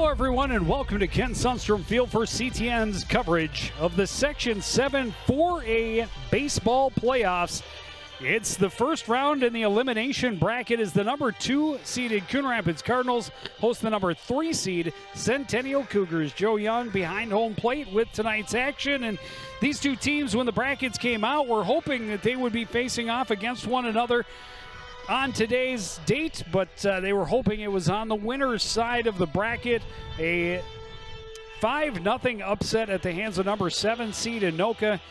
Hello, everyone, and welcome to Ken Sundstrom Field for CTN's coverage of the Section 7 4A baseball playoffs. It's the first round in the elimination bracket as the number 2 seeded Coon Rapids Cardinals host the number 3 seed Centennial Cougars. Joe Young behind home plate with tonight's action. And these two teams, when the brackets came out, were hoping that they would be facing off against one another on today's date, but they were hoping it was on the winner's side of the bracket. A 5-0 upset at the hands of number 7 seed Anoka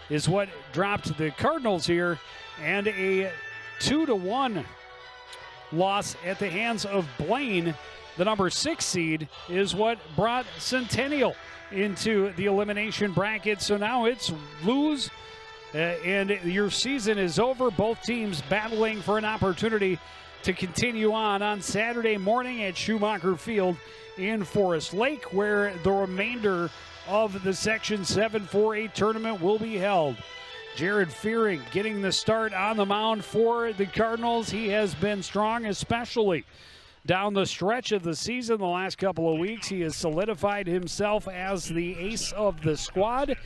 is what dropped the Cardinals here, and a 2-1 loss at the hands of Blaine, the number 6 seed, is what brought Centennial into the elimination bracket. So now it's lose and your season is over. Both teams battling for an opportunity to continue on Saturday morning at Schumacher Field in Forest Lake, where the remainder of the Section 7 4A tournament will be held. Jared Fearing getting the start on the mound for the Cardinals. He has been strong, especially down the stretch of the season. The last couple of weeks, he has solidified himself as the ace of the squad.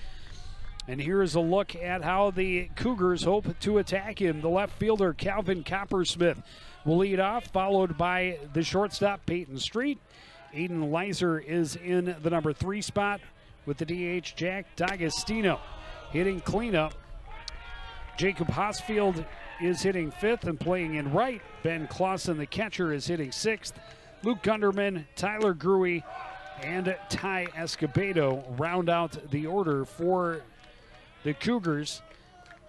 And here's a look at how the Cougars hope to attack him. The left fielder, Calvin Coppersmith, will lead off, followed by the shortstop, Peyton Street. Aiden Leiser is in the number 3 spot with the DH, Jack D'Agostino hitting cleanup. Jacob Hosfield is hitting 5th and playing in right. Ben Clausen, the catcher, is hitting 6th. Luke Gunderman, Tyler Gruey, and Ty Escobedo round out the order for the Cougars.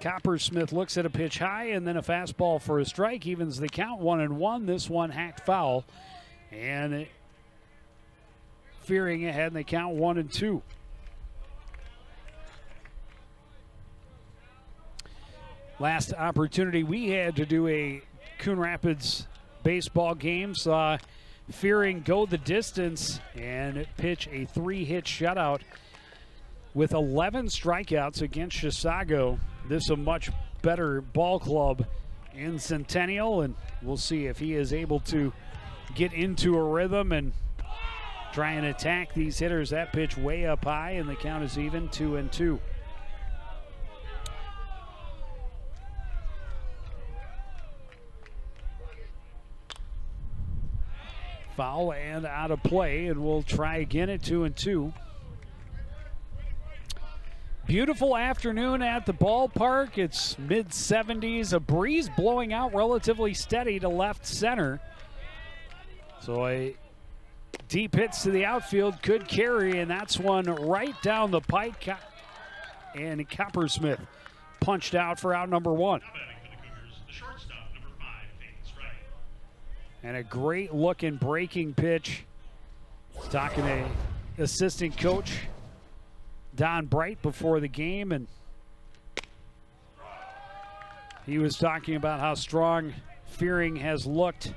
Coppersmith looks at a pitch high and then a fastball for a strike. Evens the count, 1-1. This one hacked foul. And Fearing ahead in the count, 1-2. Last opportunity we had to do a Coon Rapids baseball game saw Fearing go the distance and pitch a 3-hit shutout. With 11 strikeouts against Chisago, this is a much better ball club in Centennial, and we'll see if he is able to get into a rhythm and try and attack these hitters. That pitch way up high, and the count is even, 2-2. Foul and out of play, and we'll try again at 2-2. Beautiful afternoon at the ballpark. It's mid-70s, a breeze blowing out relatively steady to left center. So a deep hits to the outfield could carry, and that's one right down the pike. And Coppersmith punched out for out number 1. And a great looking breaking pitch. Talking to assistant coach Don Bright before the game, and he was talking about how strong Fearing has looked,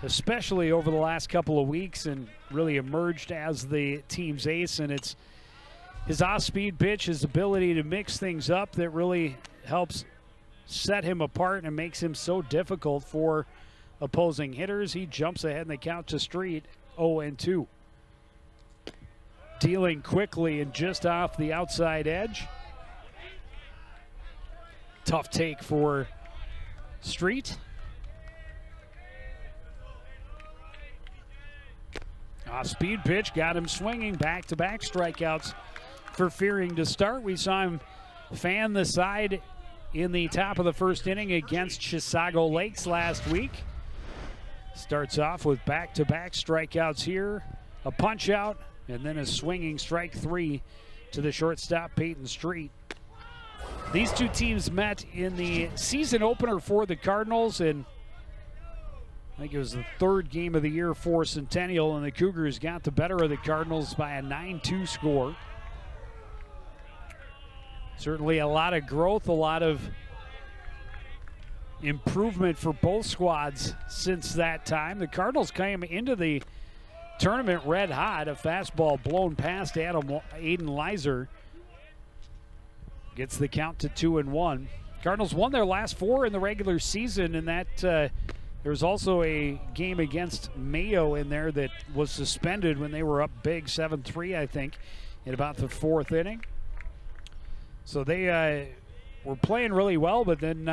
especially over the last couple of weeks, and really emerged as the team's ace. And it's his off-speed pitch, his ability to mix things up that really helps set him apart and makes him so difficult for opposing hitters. He jumps ahead in the count to Street, 0-2. Dealing quickly and just off the outside edge. Tough take for Street. Off-speed pitch got him swinging. Back-to-back strikeouts for Fearing to start. We saw him fan the side in the top of the first inning against Chisago Lakes last week. Starts off with back-to-back strikeouts here. A punch-out. And then a swinging strike 3 to the shortstop, Peyton Street. These two teams met in the season opener for the Cardinals, and I think it was the 3rd game of the year for Centennial, and the Cougars got the better of the Cardinals by a 9-2 score. Certainly a lot of growth, a lot of improvement for both squads since that time. The Cardinals came into the tournament red hot. A fastball blown past Aiden Leiser gets the count to 2-1. Cardinals won their last 4 in the regular season, and that There's also a game against Mayo in there that was suspended when they were up big 7-3, I think, in about the 4th inning. So they were playing really well, but then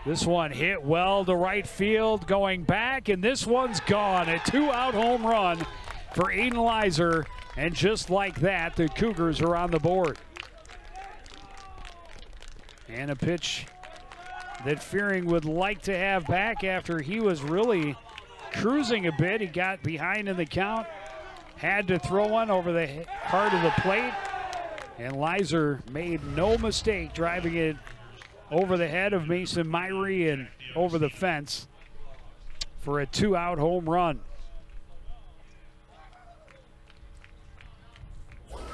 this one hit well to right field, going back, and this one's gone. A 2-out home run for Aiden Leiser, and just like that, the Cougars are on the board. And a pitch that Fearing would like to have back after he was really cruising a bit. He got behind in the count, had to throw one over the heart of the plate, and Leiser made no mistake driving it over the head of Mason Myrie and over the fence for a 2-out home run.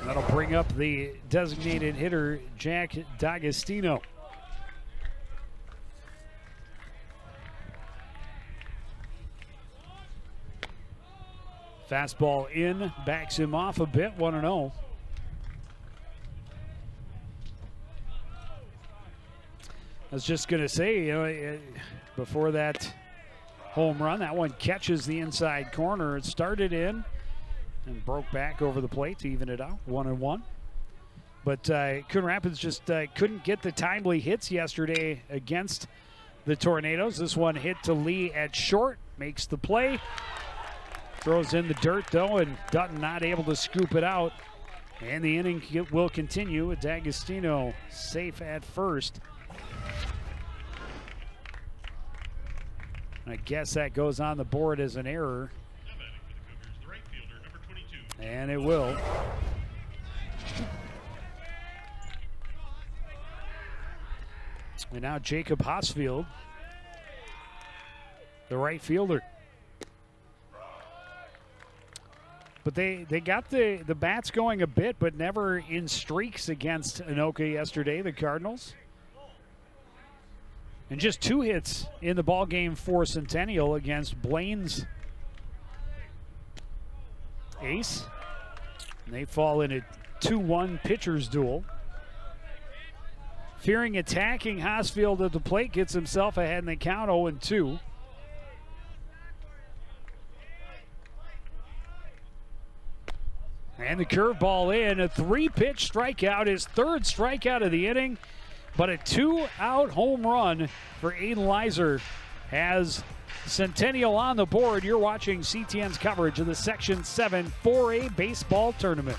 That'll bring up the designated hitter, Jack D'Agostino. Fastball in, backs him off a bit, 1-0. I was just going to say, before that home run, that one catches the inside corner. It started in and broke back over the plate to even it out, 1-1. But Coon Rapids just couldn't get the timely hits yesterday against the Tornadoes. This one hit to Lee at short, makes the play. Throws in the dirt, though, and Dutton not able to scoop it out. And the inning will continue with D'Agostino safe at first. I guess that goes on the board as an error. And it will. And now Jacob Hosfield, the right fielder. But they got the bats going a bit, but never in streaks against Anoka yesterday, the Cardinals. And just 2 hits in the ball game for Centennial against Blaine's ace. And they fall in a 2-1 pitcher's duel. Fearing attacking Hosfield at the plate, gets himself ahead in the count, 0-2. And the curveball in, a 3-pitch strikeout, his 3rd strikeout of the inning, but a 2-out home run for Aiden Leiser has Centennial on the board. You're watching CTN's coverage of the Section 7 4A baseball tournament.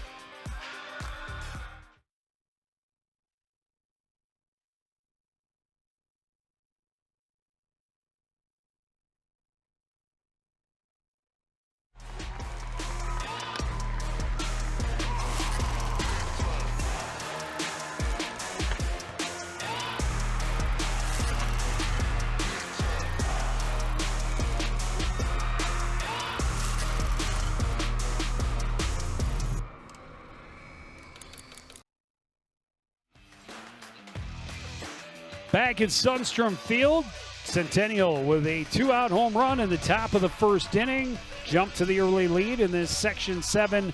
Back at Sundstrom Field, Centennial with a 2-out home run in the top of the 1st inning. Jump to the early lead in this Section 7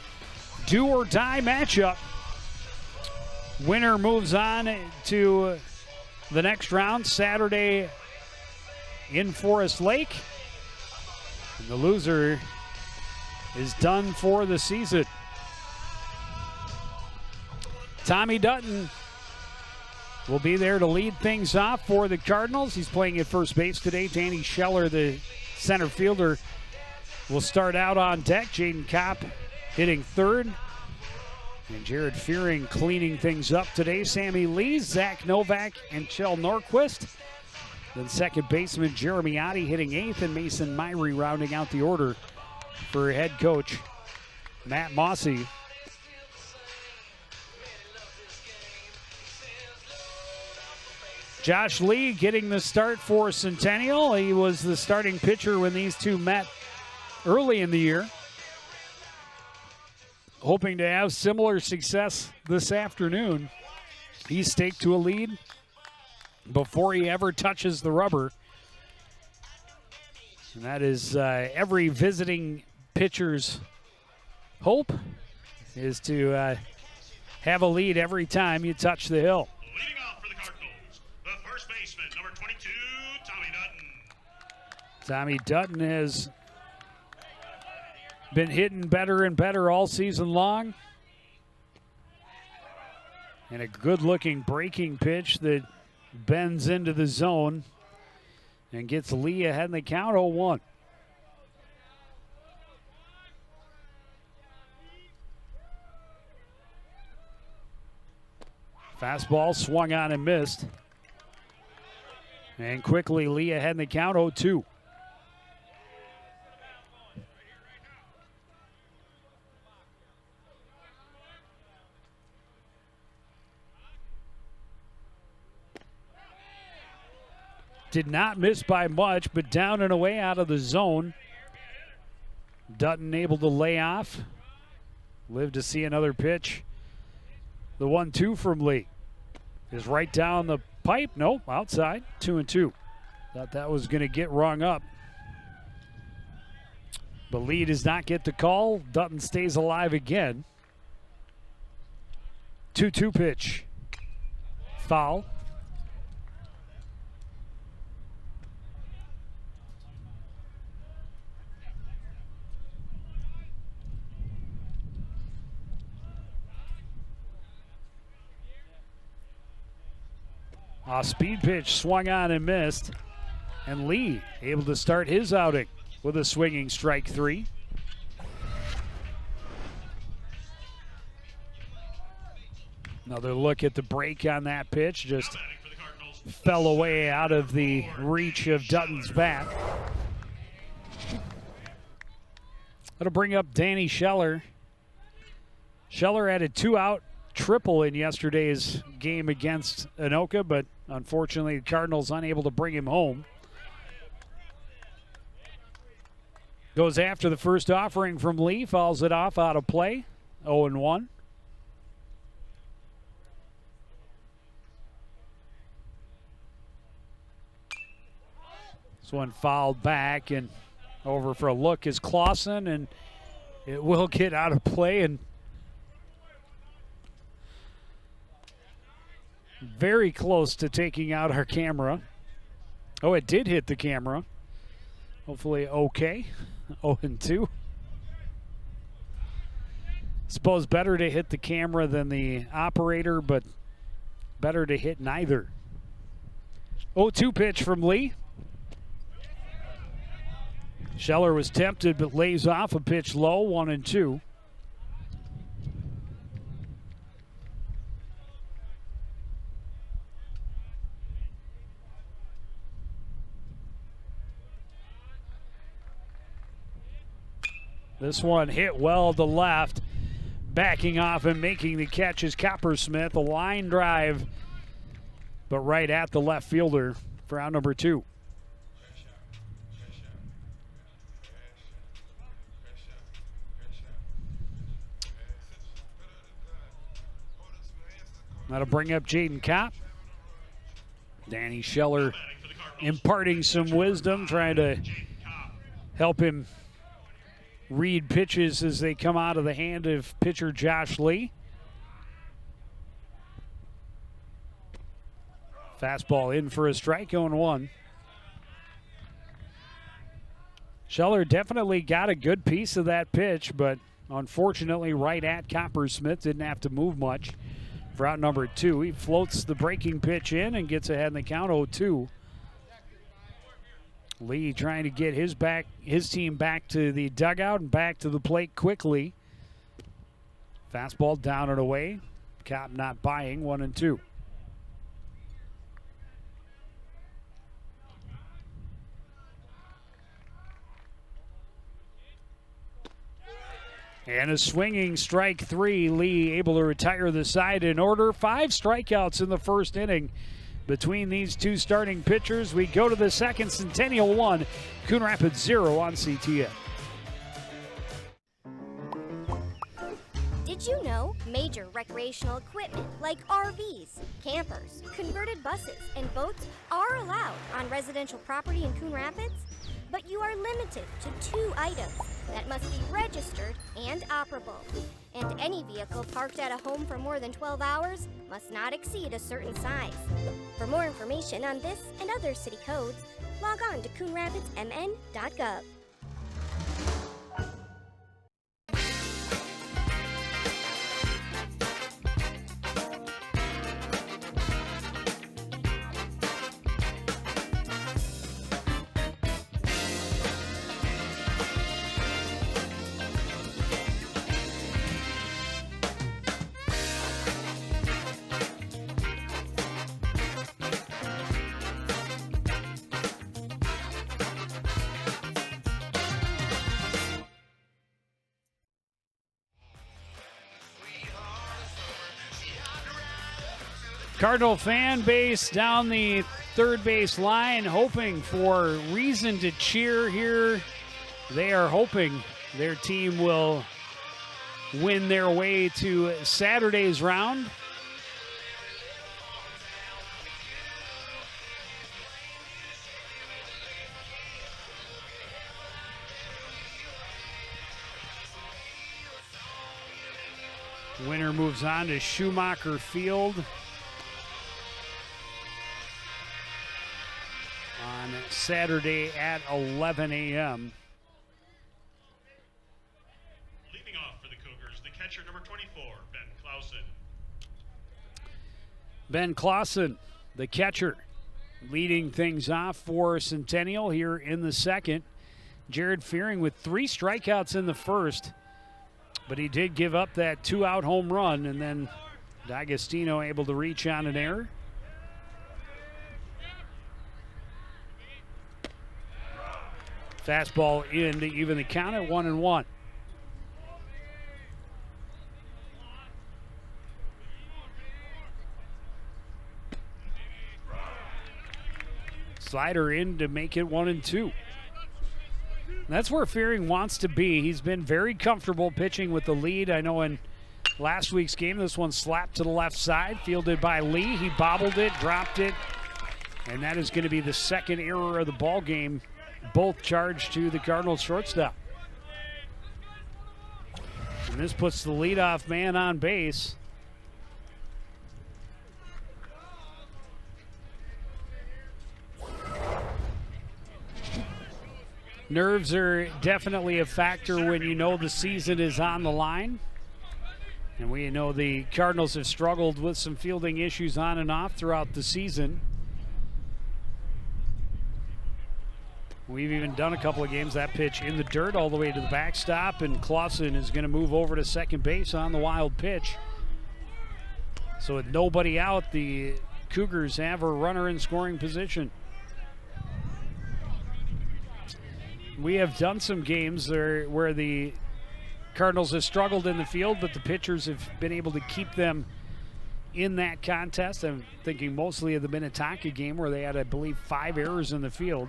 do-or-die matchup. Winner moves on to the next round Saturday in Forest Lake. And the loser is done for the season. Tommy Dutton will be there to lead things off for the Cardinals. He's playing at first base today. Danny Scheller, the center fielder, will start out on deck. Jaden Kopp hitting 3rd. And Jared Fearing cleaning things up today. Sammy Lee, Zach Novak, and Chell Norquist. Then second baseman Jeremy Otte hitting 8th, and Mason Myrie rounding out the order for head coach Matt Mossy. Josh Lee getting the start for Centennial. He was the starting pitcher when these two met early in the year. Hoping to have similar success this afternoon. He's staked to a lead before he ever touches the rubber. And that is every visiting pitcher's hope, is to have a lead every time you touch the hill. Leading off for the Cardinals, the first baseman, number 22, Tommy Dutton. Tommy Dutton has been hitting better and better all season long. And a good-looking breaking pitch that bends into the zone and gets Lee ahead in the count, 0-1. Fastball swung on and missed. And quickly Lee ahead in the count, 0-2. Did not miss by much, but down and away out of the zone. Dutton able to lay off. Live to see another pitch. The 1-2 from Lee is right down the pipe. Nope, outside. 2-2. Thought that was going to get rung up. But Lee does not get the call. Dutton stays alive again. 2-2 pitch. Foul. A speed pitch swung on and missed. And Lee able to start his outing with a swinging strike 3. Another look at the break on that pitch. Just fell away out of the reach of Dutton's bat. That'll bring up Danny Scheller. Scheller had a 2-out triple in yesterday's game against Anoka, but unfortunately the Cardinals unable to bring him home. Goes after the first offering from Lee, fouls it off out of play, 0-1. This one fouled back and over for a look is Clausen, and it will get out of play and very close to taking out our camera. Oh, it did hit the camera. Hopefully okay. 0-2. Suppose better to hit the camera than the operator, but better to hit neither. 0-2 pitch from Lee. Scheller was tempted but lays off a pitch low, 1-2. This one hit well to left. Backing off and making the catch is Coppersmith. A line drive, but right at the left fielder for out number 2. That'll bring up Jaden Kopp. Danny Scheller imparting some wisdom, trying to help him read pitches as they come out of the hand of pitcher Josh Lee. Fastball in for a strike, 0-1. Scheller definitely got a good piece of that pitch, but unfortunately right at Coppersmith, didn't have to move much for out number 2. He floats the breaking pitch in and gets ahead in the count, 0-2. Lee trying to get his team back to the dugout and back to the plate quickly. Fastball down and away. Kopp not buying, 1-2. And a swinging strike 3. Lee able to retire the side in order. 5 strikeouts in the first inning. Between these two starting pitchers, we go to the second. Centennial 1, Coon Rapids 0 on CTN. Did you know major recreational equipment like RVs, campers, converted buses, and boats are allowed on residential property in Coon Rapids? But you are limited to 2 items that must be registered and operable. And any vehicle parked at a home for more than 12 hours must not exceed a certain size. For more information on this and other city codes, Log on to coonrapidsmn.gov. Cardinal fan base down the third base line, hoping for reason to cheer here. They are hoping their team will win their way to Saturday's round. Winner moves on to Schumacher Field on Saturday at 11 a.m. Leading off for the Cougars, the catcher number 24, Ben Clausen. Ben Clausen, the catcher, leading things off for Centennial here in the second. Jared Fearing with 3 strikeouts in the first, but he did give up that 2-out home run, and then D'Agostino able to reach on an error. Fastball in to even the count at 1-1. Slider in to make it 1-2. That's where Fearing wants to be. He's been very comfortable pitching with the lead. I know in last week's game, this one slapped to the left side, fielded by Lee. He bobbled it, dropped it, and that is going to be the second error of the ball game, both charged to the Cardinals shortstop. And this puts the leadoff man on base. Nerves are definitely a factor when you know the season is on the line. And we know the Cardinals have struggled with some fielding issues on and off throughout the season. We've even done a couple of games, that pitch in the dirt all the way to the backstop, and Clausen is going to move over to second base on the wild pitch. So with nobody out, the Cougars have a runner in scoring position. We have done some games where the Cardinals have struggled in the field, but the pitchers have been able to keep them in that contest. I'm thinking mostly of the Minnetonka game where they had, I believe, 5 errors in the field.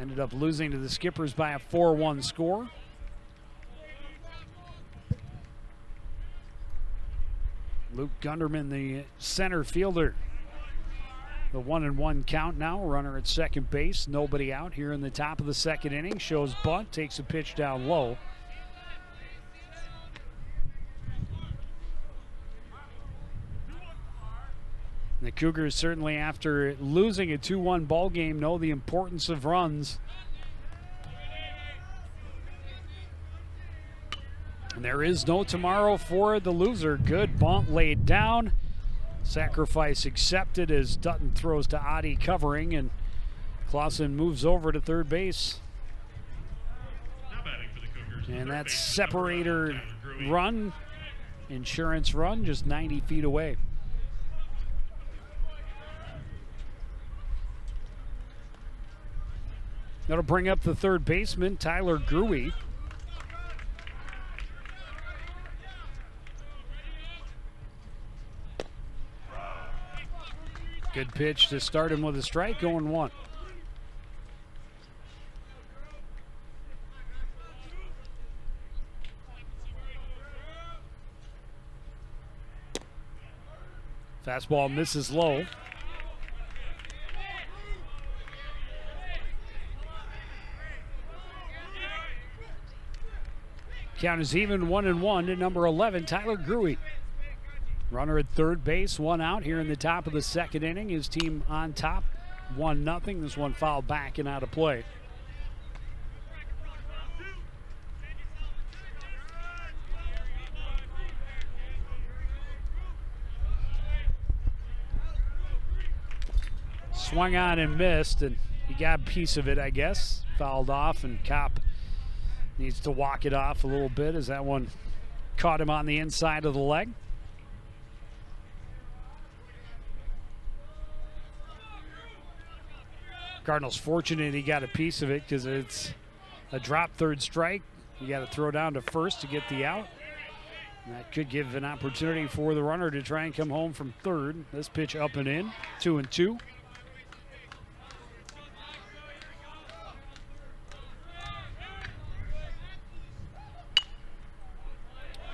Ended up losing to the Skippers by a 4-1 score. Luke Gunderman, the center fielder. The 1-1 count now. Runner at second base. Nobody out here in the top of the second inning. Shows bunt. Takes a pitch down low. The Cougars, certainly after losing a 2-1 ball game, know the importance of runs. And there is no tomorrow for the loser. Good bunt laid down. Sacrifice accepted as Dutton throws to Adi covering, and Clausen moves over to third base. Now batting for the Cougars. And third that's base, separator Tyler Gruey. run, insurance run, just 90 feet away. That'll bring up the third baseman, Tyler Gruey. Good pitch to start him with a strike, going 1. Fastball misses low. Count is even, 1-1 to number 11, Tyler Gruey. Runner at third base, 1 out here in the top of the second inning. His team on top 1-0. This one fouled back and out of play. Swung on and missed, and he got a piece of it, I guess. Fouled off, and Kopp needs to walk it off a little bit as that one caught him on the inside of the leg. Cardinals fortunate he got a piece of it because it's a drop third strike. You got to throw down to first to get the out. And that could give an opportunity for the runner to try and come home from third. This pitch up and in, 2-2.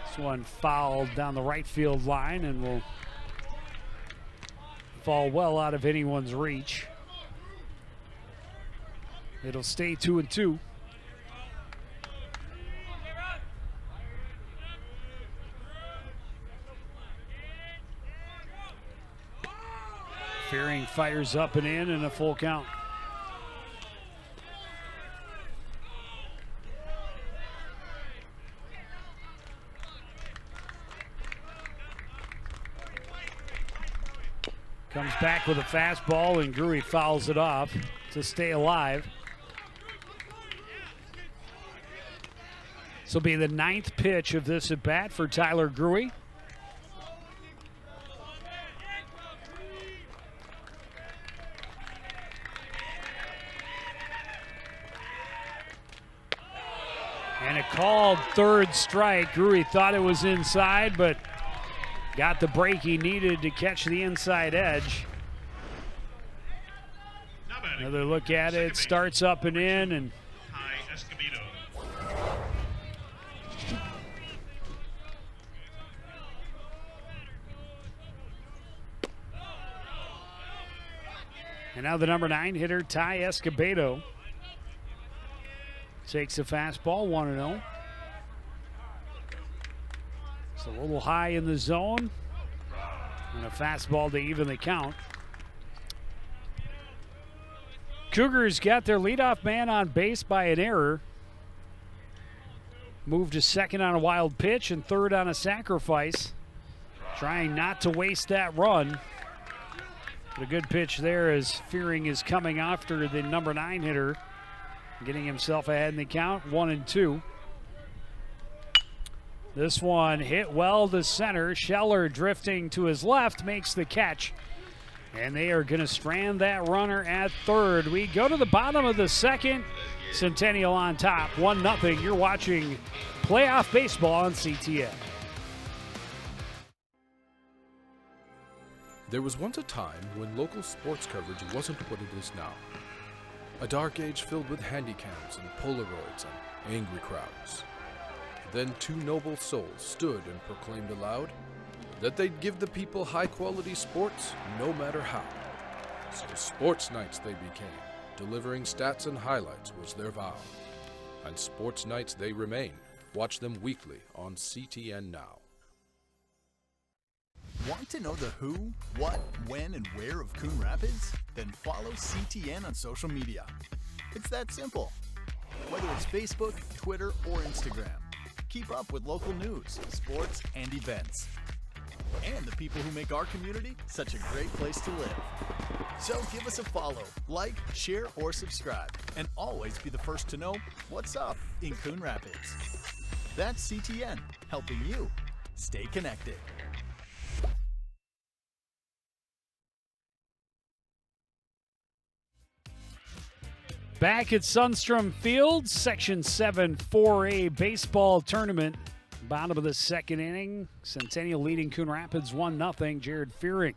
This one fouled down the right field line and will fall well out of anyone's reach. It'll stay 2-2. Fearing fires up and in and a full count. Comes back with a fastball and Gruey fouls it off to stay alive. This will be the 9th pitch of this at bat for Tyler Gruey. And a called third strike. Gruey thought it was inside, but got the break he needed to catch the inside edge. Another look at it. Starts up and in, and now the number 9 hitter, Ty Escobedo, takes a fastball, 1-0. It's a little high in the zone, and a fastball to even the count. Cougars got their leadoff man on base by an error. Moved to second on a wild pitch and third on a sacrifice, trying not to waste that run. But a good pitch there as Fearing is coming after the number 9 hitter, getting himself ahead in the count, 1-2. This one hit well to center. Scheller drifting to his left makes the catch. And they are going to strand that runner at third. We go to the bottom of the second. Centennial on top, 1-0. You're watching playoff baseball on CTN. There was once a time when local sports coverage wasn't what it is now. A dark age filled with handycams and Polaroids and angry crowds. Then 2 noble souls stood and proclaimed aloud that they'd give the people high-quality sports no matter how. So Sports Nights they became. Delivering stats and highlights was their vow. And Sports Nights they remain. Watch them weekly on CTN Now. Want to know the who, what, when, and where of Coon Rapids? Then follow CTN on social media. It's that simple. Whether it's Facebook, Twitter, or Instagram, keep up with local news, sports, and events. And the people who make our community such a great place to live. So give us a follow, like, share, or subscribe, and always be the first to know what's up in Coon Rapids. That's CTN, helping you stay connected. Back at Sundstrom Field, Section 7 4A baseball tournament. Bottom of the second inning. Centennial leading Coon Rapids 1-0. Jared Fearing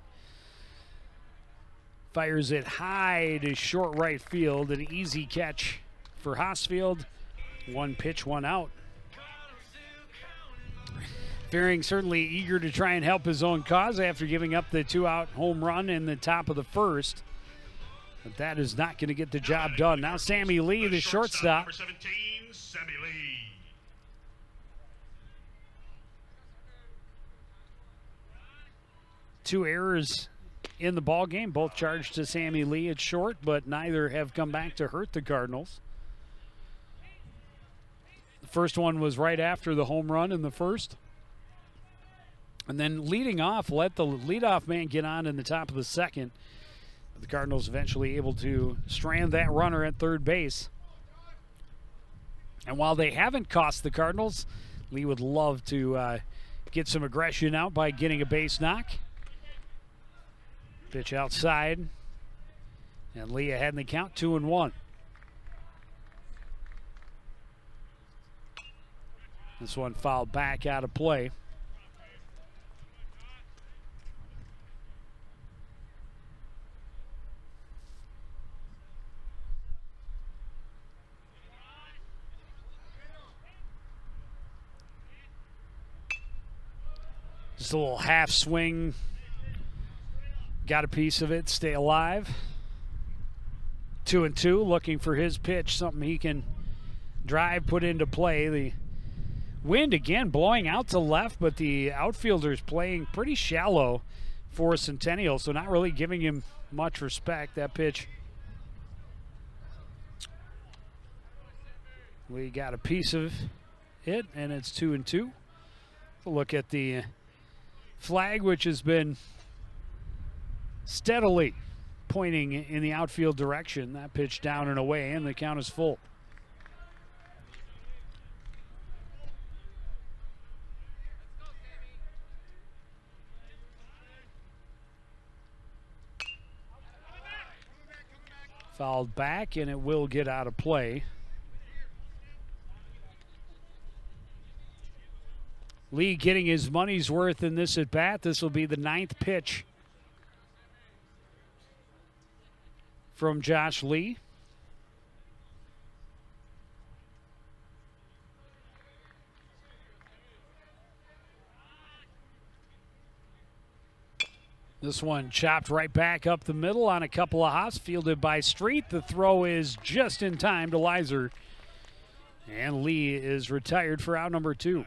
fires it high to short right field. An easy catch for Hosfield. 1 pitch, 1 out. Fearing certainly eager to try and help his own cause after giving up the 2-out home run in the top of the first. But that is not going to get the job done. Now Sammy Lee, the shortstop. Number 17, Sammy Lee. Two errors in the ball game. Both charged to Sammy Lee at short, but neither have come back to hurt the Cardinals. The first one was right after the home run in the first. And then leading off, let the leadoff man get on in the top of the second. The Cardinals eventually able to strand that runner at third base. And while they haven't cost the Cardinals, Lee would love to get some aggression out by getting a base knock. Pitch outside. And Lee ahead in the count, 2-1. This one fouled back out of play. Just a little half swing. Got a piece of it, stay alive. 2-2, looking for his pitch, something he can drive, put into play. The wind again blowing out to left, but the outfielder's playing pretty shallow for Centennial, so not really giving him much respect. That pitch, we got a piece of it, and it's 2-2. Look at the flag, which has been steadily pointing in the outfield direction. That pitch down and away, and the count is full. Fouled back, and it will get out of play. Lee getting his money's worth in this at bat. This will be the 9th pitch from Josh Lee. This one chopped right back up the middle on a couple of hops, fielded by Street. The throw is just in time to Lizer. And Lee is retired for out number 2.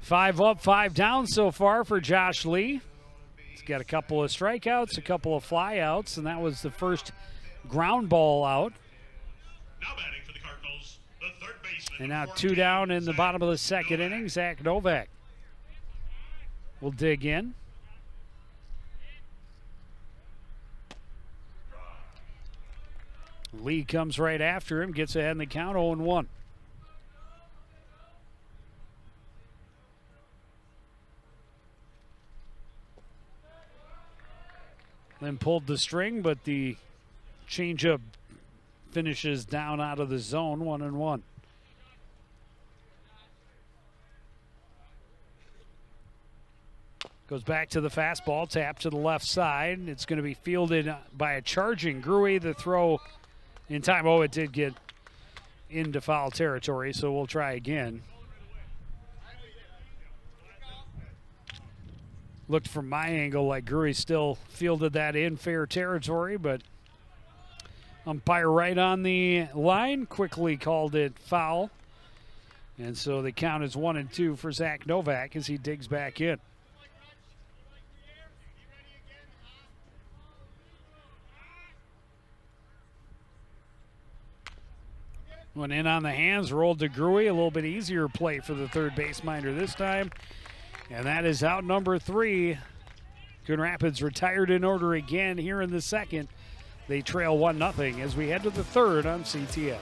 5 up, 5 down so far for Josh Lee. He's got a couple of strikeouts, a couple of flyouts, and that was the first ground ball out. Now batting for the Cardinals, the third baseman. And now 2 down in the bottom of the second inning, Zach Novak will dig in. Lee comes right after him, gets ahead in the count, 0-1. Then pulled the string, but the changeup finishes down out of the zone, 1-1. Goes back to the fastball, tap to the left side. It's going to be fielded by a charging Gruy. The throw in time. Oh, it did get into foul territory, so we'll try again. Looked from my angle like Gruy still fielded that in fair territory, but umpire right on the line quickly called it foul. And so the count is 1-2 for Zach Novak as he digs back in. Went in on the hands, rolled to Gruy. A little bit easier play for the third base minder this time. And that is out number 3. Coon Rapids retired in order again here in the second. They trail 1-0 as we head to the third on CTN.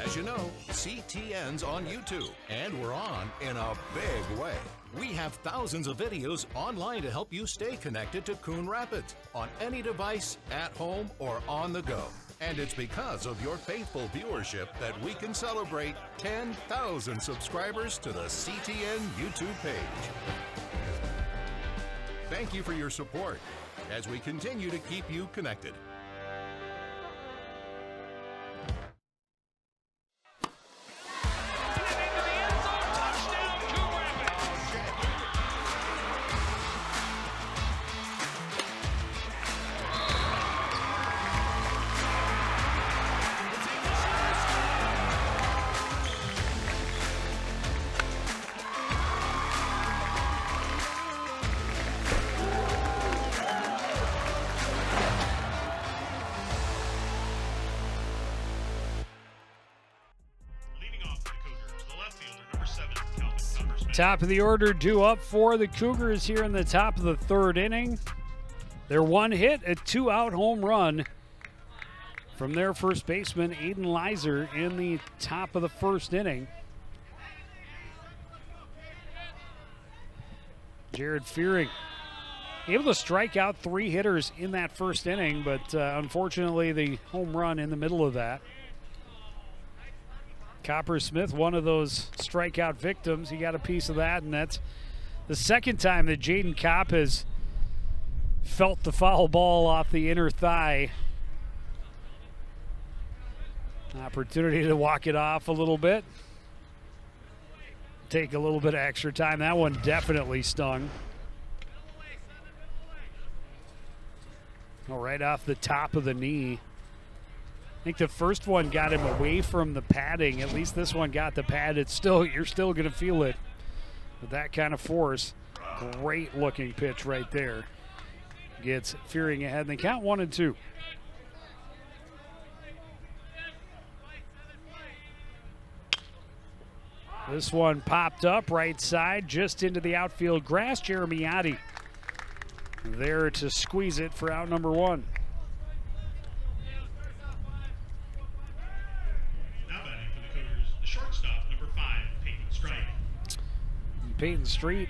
As you know, CTN's on YouTube, and we're on in a big way. We have thousands of videos online to help you stay connected to Coon Rapids on any device, at home, or on the go. And it's because of your faithful viewership that we can celebrate 10,000 subscribers to the CTN YouTube page. Thank you for your support as we continue to keep you connected. Top of the order due up for the Cougars here in the top of the third inning. Their one hit, a 2-out home run from their first baseman, Aiden Leiser, in the top of the first inning. Jared Fearing able to strike out 3 hitters in that first inning, but unfortunately the home run in the middle of that. Copper Smith, one of those strikeout victims. He got a piece of that, and that's the second time that Jaden Kopp has felt the foul ball off the inner thigh. Opportunity to walk it off a little bit. Take a little bit of extra time. That one definitely stung. Oh, right off the top of the knee. I think the first one got him away from the padding. At least this one got the pad. It's still, you're still going to feel it with that kind of force. Great looking pitch right there. Gets Fearing ahead. And they count 1-2. This one popped up right side, just into the outfield grass. Jeremy Yachty there to squeeze it for out number 1. Peyton Street.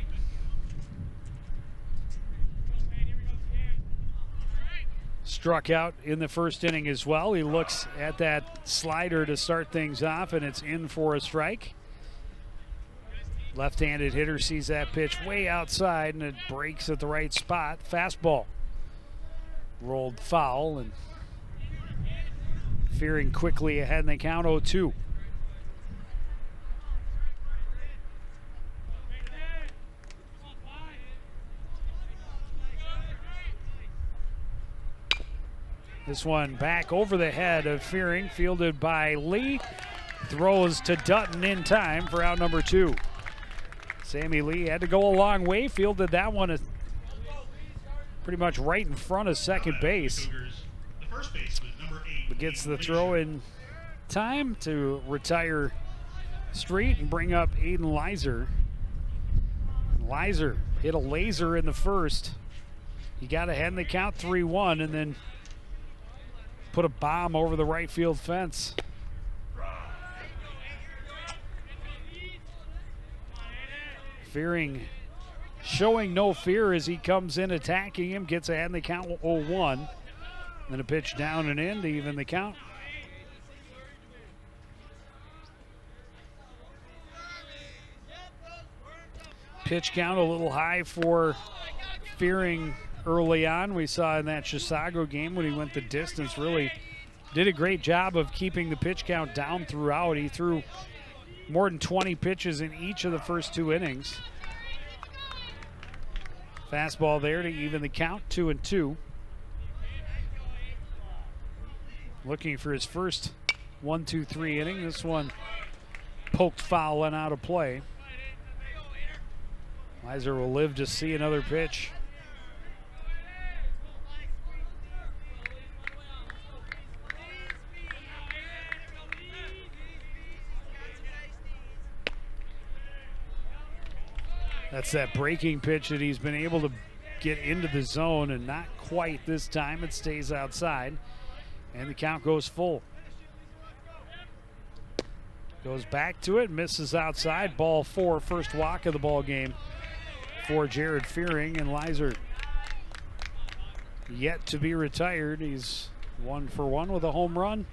Struck out in the first inning as well. He looks at that slider to start things off, and it's in for a strike. Left-handed hitter sees that pitch way outside, and it breaks at the right spot. Fastball. Rolled foul, and Fearing quickly ahead, and they count 0-2. This one back over the head of Fearing, fielded by Lee. Throws to Dutton in time for out number 2. Sammy Lee had to go a long way, fielded that one pretty much right in front of second base. But gets the throw in time to retire Street and bring up Aiden Leiser. Leiser hit a laser in the first. He got ahead in the count 3-1 and then put a bomb over the right field fence. Fearing showing no fear as he comes in attacking him, gets ahead in the count 0-1. Then a pitch down and in to even the count. Pitch count a little high for Fearing early on. We saw in that Chisago game when he went the distance, really did a great job of keeping the pitch count down throughout. He threw more than 20 pitches in each of the first 2 innings. Fastball there to even the count, 2-2. Looking for his first 1-2-3 inning. This one poked foul and out of play. Leiser will live to see another pitch. That's that breaking pitch that he's been able to get into the zone, and not quite this time. It stays outside, and the count goes full. Goes back to it, misses outside. Ball 4, first walk of the ball game for Jared Fearing, and Leiser yet to be retired. He's 1 for 1 with a home run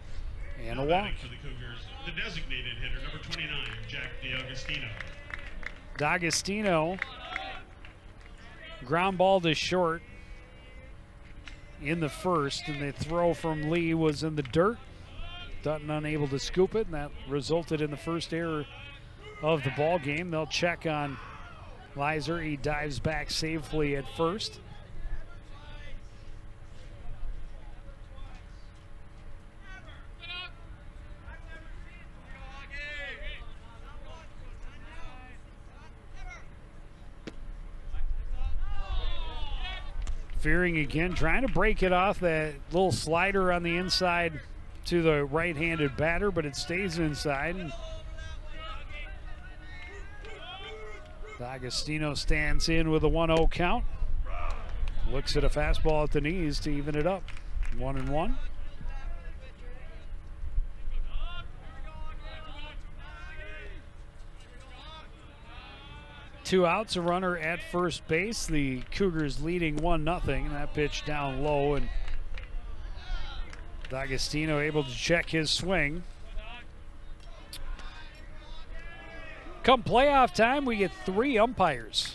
and a Now walk. batting for the Cougars, the designated hitter, number 29, Jack DeAugustino. D'Agostino ground ball to short in the first, and the throw from Lee was in the dirt. Dutton unable to scoop it, and that resulted in the first error of the ball game. They'll check on Leiser. He dives back safely at first. Fearing again, trying to break it off that little slider on the inside to the right-handed batter, but it stays inside. D'Agostino stands in with a 1-0 count. Looks at a fastball at the knees to even it up. 1-1. Two outs, a runner at first base. The Cougars leading 1-0. That pitch down low, and D'Agostino able to check his swing. Come playoff time, we get 3 umpires.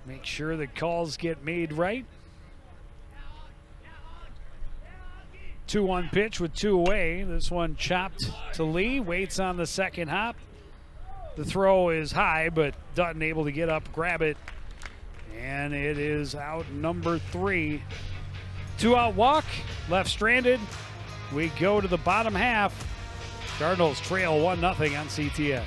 Make sure the calls get made right. 2-1 pitch with 2 away. This one chopped to Lee, waits on the second hop. The throw is high, but Dutton able to get up, grab it, and it is out number 3. 2-out walk, left stranded. We go to the bottom half. Cardinals trail 1-0 on CTN.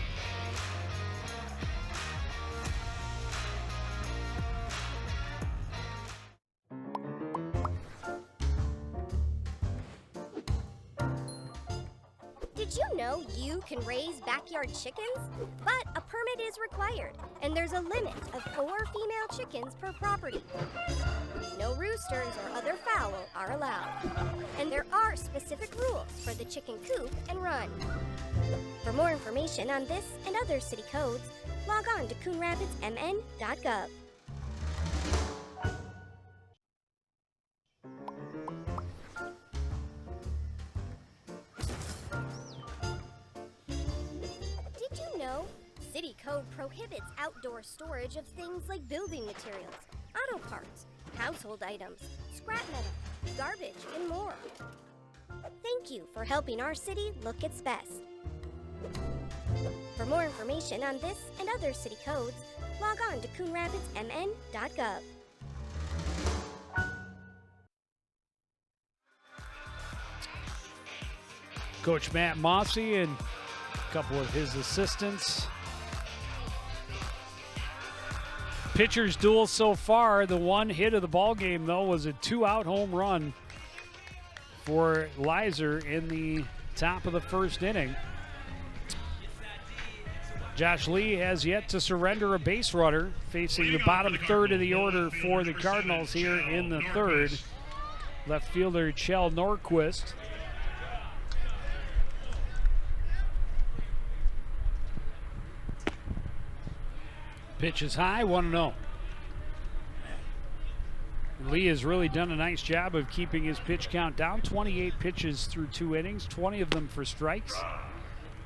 Did you know you can raise backyard chickens? But a permit is required, and there's a limit of 4 female chickens per property. No roosters or other fowl are allowed. And there are specific rules for the chicken coop and run. For more information on this and other city codes, log on to coonrapidsmn.gov. Did you know city code prohibits outdoor storage of things like building materials, auto parts, household items, scrap metal, garbage, and more? Thank you for helping our city look its best. For more information on this and other city codes, log on to coonrapidsmn.gov. Coach Matt Mossy and a couple of his assistants. Pitchers duel so far. The one hit of the ball game, though, was a 2-out home run for Leiser in the top of the first inning. Josh Lee has yet to surrender a base runner, facing the bottom third of the order for the Cardinals here in the third. Left fielder Kjell Norquist. Pitch is high, 1-0. Lee has really done a nice job of keeping his pitch count down. 28 pitches through 2 innings, 20 of them for strikes.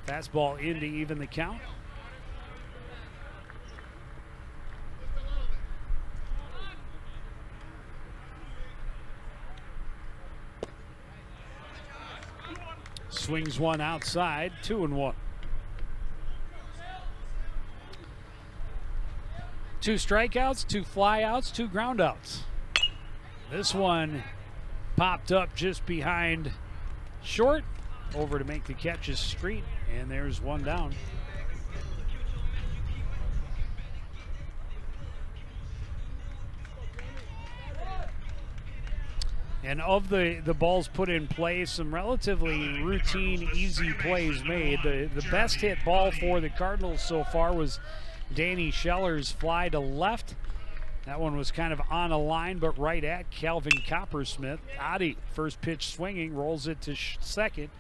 Fastball in to even the count. Swings one outside, 2-1. 2 strikeouts, 2 flyouts, 2 groundouts. This one popped up just behind short, over to make the catch is Street, and there's one down. And of the balls put in play, some relatively routine, easy plays made. The best hit ball for the Cardinals so far was Danny Scheller's fly to left. That one was kind of on a line, but right at Calvin Coppersmith. Adi, first pitch swinging, rolls it to second.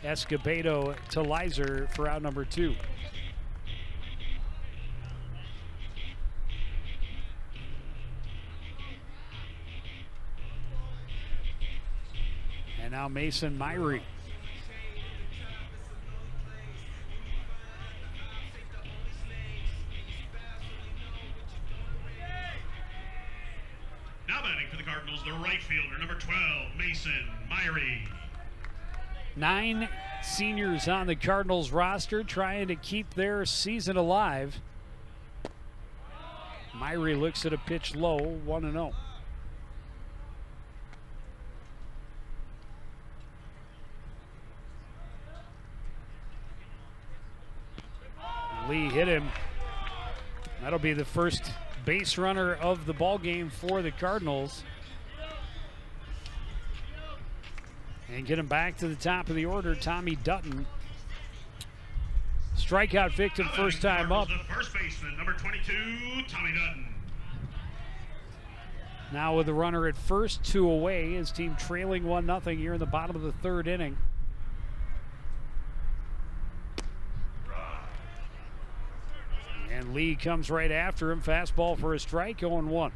Escobedo to Leiser for out number 2. And now Mason Myrie. Now batting for the Cardinals, the right fielder, number 12, Mason Myrie. 9 seniors on the Cardinals roster trying to keep their season alive. Myrie looks at a pitch low, 1-0. Lee hit him. That'll be the first base runner of the ball game for the Cardinals. And get him back to the top of the order, Tommy Dutton. Strikeout victim first time up. The first baseman, number 22, Tommy Dutton. Now with the runner at first, 2 away, his team trailing 1-0 here in the bottom of the 3rd inning. And Lee comes right after him. Fastball for a strike, 0-1.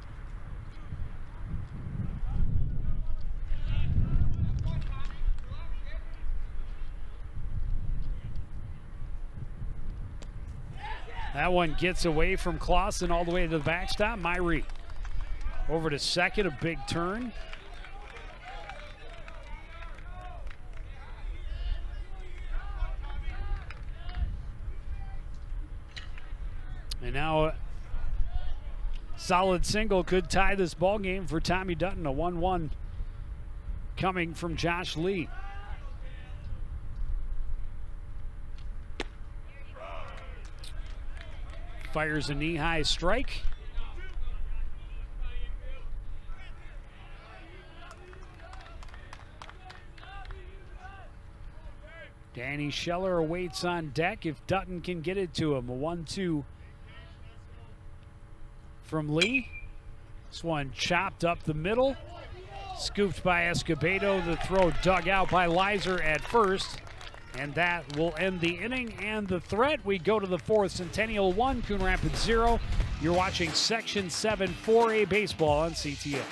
That one gets away from Clausen all the way to the backstop. Myrie over to second, a big turn. And now a solid single could tie this ball game for Tommy Dutton. A 1-1 coming from Josh Lee. Fires a knee-high strike. Danny Scheller awaits on deck if Dutton can get it to him. A 1-2 from Lee. This one chopped up the middle. Scooped by Escobedo. The throw dug out by Lizer at first. And that will end the inning and the threat. We go to the 4th. Centennial 1, Coon Rapids 0. You're watching Section 7 4A baseball on CTN.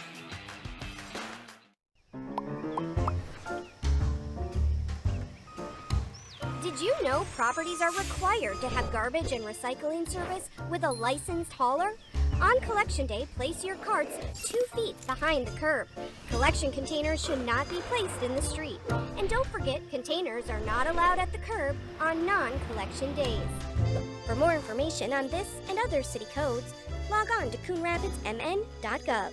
Did you know properties are required to have garbage and recycling service with a licensed hauler? On Collection Day, place your carts 2 feet behind the curb. Collection containers should not be placed in the street. And don't forget, containers are not allowed at the curb on non-collection days. For more information on this and other city codes, log on to coonrapidsmn.gov.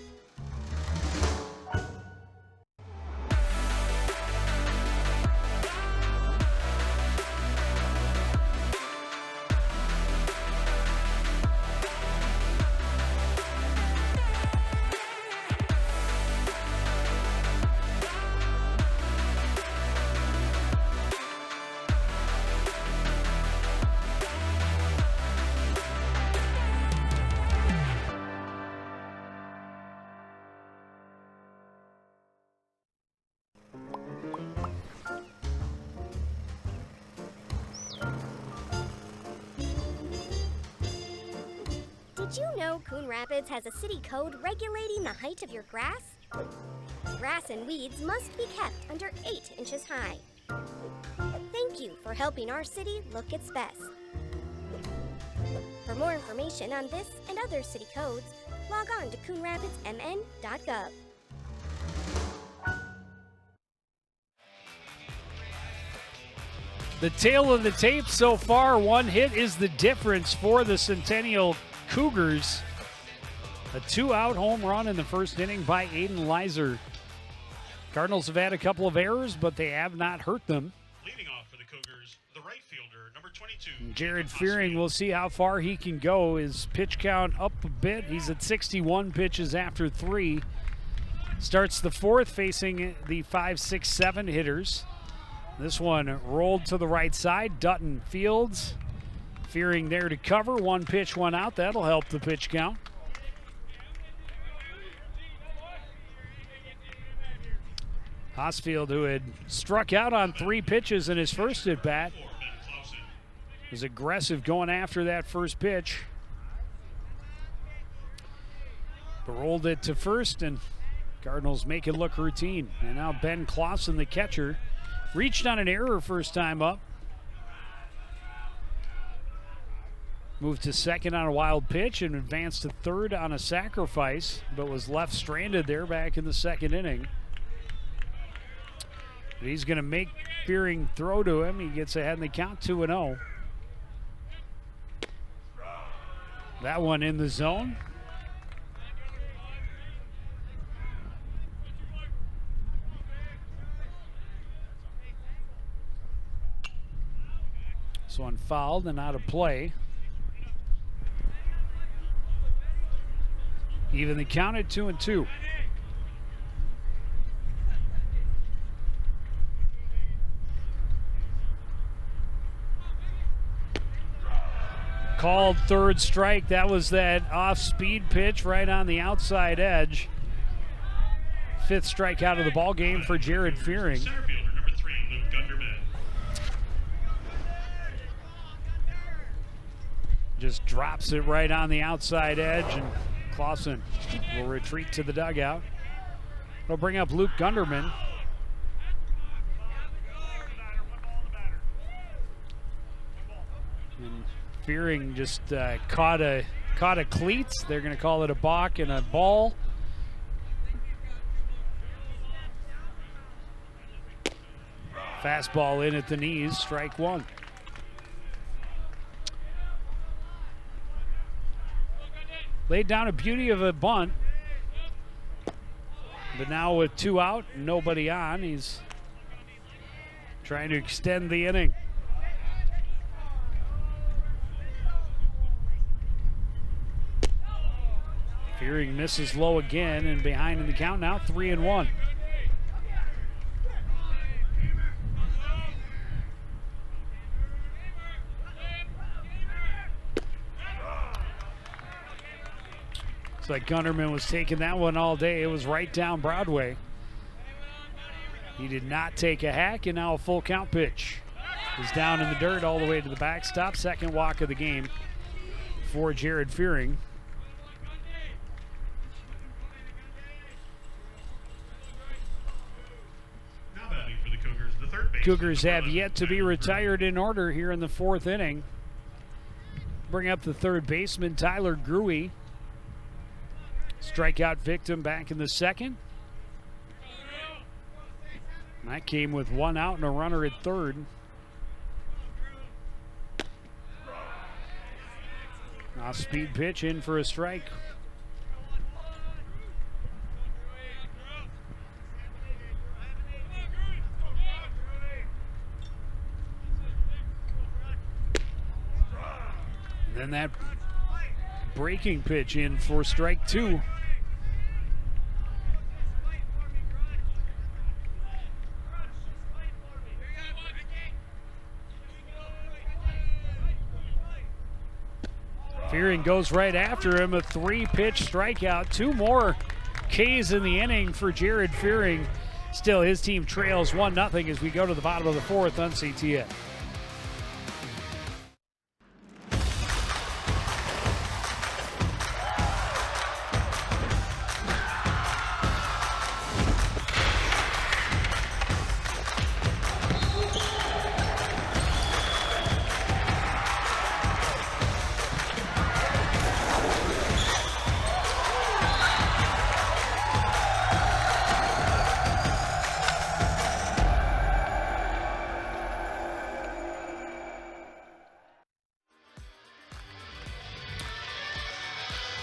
Did you know Coon Rapids has a city code regulating the height of your grass? Grass and weeds must be kept under 8 inches high. Thank you for helping our city look its best. For more information on this and other city codes, log on to coonrapidsmn.gov. The tale of the tape so far, 1 hit is the difference for the Centennial Cougars. A 2-out home run in the first inning by Aiden Lizer. Cardinals have had a couple of errors, but they have not hurt them. Leading off for the Cougars, the right fielder, number 22. Jared Fearing, we'll see how far he can go. His pitch count up a bit. He's at 61 pitches after 3. Starts the 4th facing the 5, 6, 7 hitters. This one rolled to the right side. Dutton fields. Fearing there to cover. 1 pitch, 1 out. That'll help the pitch count. Hosfield, who had struck out on 3 pitches in his first at-bat, was aggressive going after that first pitch. But rolled it to first and Cardinals make it look routine. And now Ben Clausen, the catcher, reached on an error first time up. Moved to second on a wild pitch and advanced to third on a sacrifice, but was left stranded there back in the second inning. But he's going to make Fearing throw to him. He gets ahead in the count, 2-0. That one in the zone. This one fouled and out of play. Even the count at 2-2. Called third strike. That was that off-speed pitch right on the outside edge. Fifth strikeout of the ball game for Jared Fearing. Center fielder number 3, Luke Gunderman. Just drops it right on the outside edge, and Clausen will retreat to the dugout. It'll bring up Luke Gunderman. And Fearing just caught a cleat. They're going to call it a balk and a ball. Fastball in at the knees, strike one. Laid down a beauty of a bunt. But now with 2 out, nobody on, he's trying to extend the inning. Fearing misses low again and behind in the count now, 3-1. Looks like Gunderman was taking that one all day. It was right down Broadway. He did not take a hack, and now a full count pitch. Is down in the dirt all the way to the backstop. Second walk of the game for Jared Fearing. Now batting for the Cougars, the third baseman. Cougars have yet to be retired in order here in the fourth inning. Bring up the third baseman, Tyler Gruey. Strikeout victim back in the second. That came with 1 out and a runner at third. Off-speed pitch in for a strike. And then that breaking pitch in for strike 2. Fearing goes right after him, a 3-pitch strikeout. 2 more Ks in the inning for Jared Fearing. Still, his team trails 1-0 as we go to the bottom of the fourth on CTN.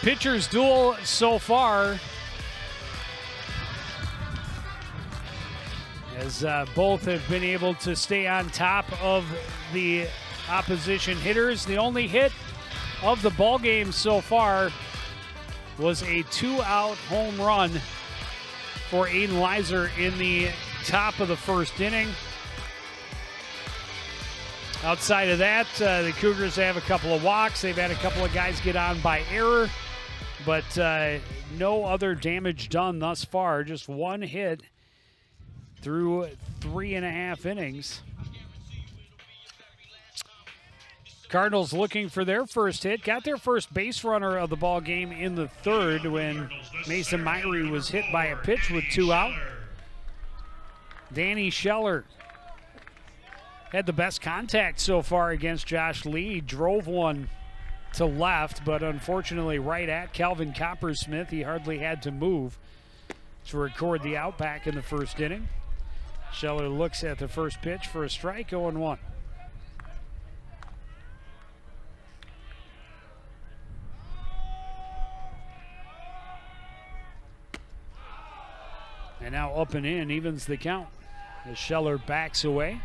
Pitchers duel so far, as both have been able to stay on top of the opposition hitters. The only hit of the ball game so far was a 2-out home run for Aiden Leiser in the top of the first inning. Outside of that, the Cougars have a couple of walks. They've had a couple of guys get on by error, but no other damage done thus far. Just 1 hit through 3.5 innings. Cardinals looking for their first hit. Got their first base runner of the ball game in the third when Mason Myrie was hit by a pitch with 2 out. Danny Scheller had the best contact so far against Josh Lee. Drove one to left, but unfortunately right at Calvin Coppersmith. He hardly had to move to record the out back in the first inning. Scheller looks at the first pitch for a strike, 0-1. And now up and in, evens the count as Scheller backs away.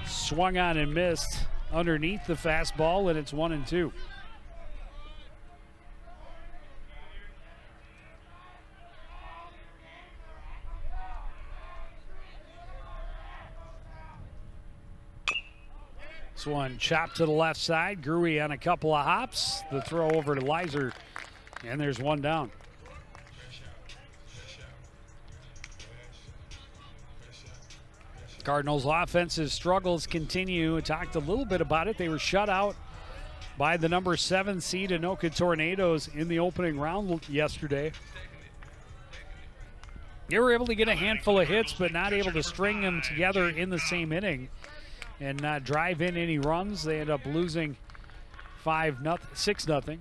Swung on and missed underneath the fastball, and it's 1-2. This one chopped to the left side. Gruey on a couple of hops. The throw over to Leiser, and there's one down. Cardinals' offensive struggles continue. We talked a little bit about it. They were shut out by the number 7 seed Anoka Tornadoes in the opening round yesterday. They were able to get a handful of hits, but not able to string them together in the same inning and not drive in any runs. They end up losing 6-0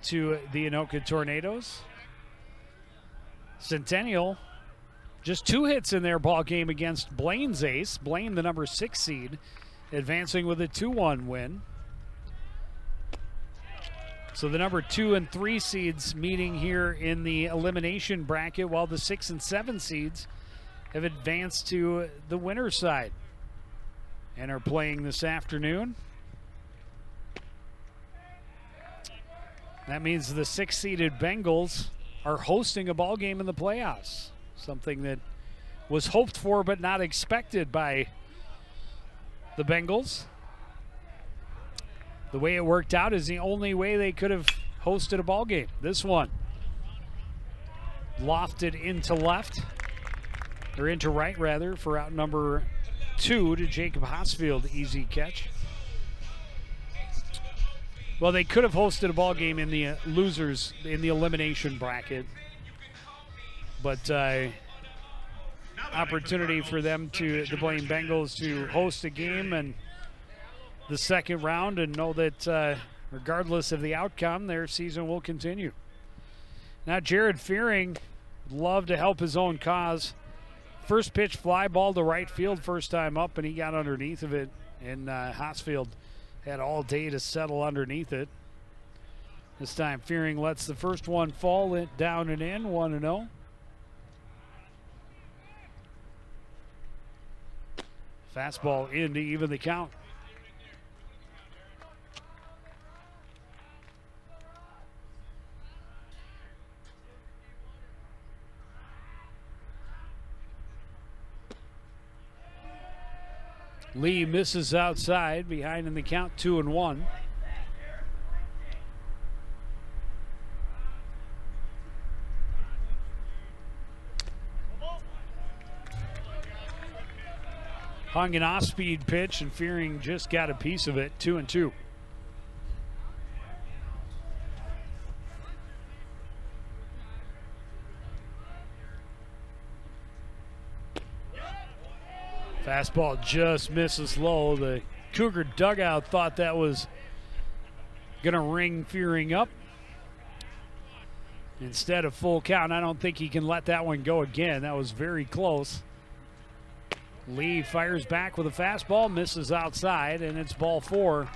to the Anoka Tornadoes. Centennial, just 2 hits in their ball game against Blaine's ace. Blaine, the number 6 seed, advancing with a 2-1 win. So the number 2 and 3 seeds meeting here in the elimination bracket, while the 6 and 7 seeds have advanced to the winner's side and are playing this afternoon. That means the 6-seeded Bengals are hosting a ball game in the playoffs, something that was hoped for but not expected by the Bengals. The way it worked out is the only way they could have hosted a ball game. This one lofted into left, or into right rather, for out number 2 to Jacob Hosfield. Easy catch. Well, they could have hosted a ball game in the losers in the elimination bracket, but opportunity for them to, the Blaine Bengals, to host a game in the second round and know that regardless of the outcome, their season will continue. Now Jared Fearing would love to help his own cause. First pitch fly ball to right field, first time up, and he got underneath of it, and Hosfield had all day to settle underneath it. This time Fearing lets the first one fall down and in, 1-0. Fastball in to even the count. Lee misses outside, behind in the count, 2-1. Hung an off-speed pitch, and Fearing just got a piece of it, 2-2. Fastball just misses low. The Cougar dugout thought that was going to ring Fearing up. Instead of full count, I don't think he can let that one go again. That was very close. Lee fires back with a fastball, misses outside, and it's ball 4.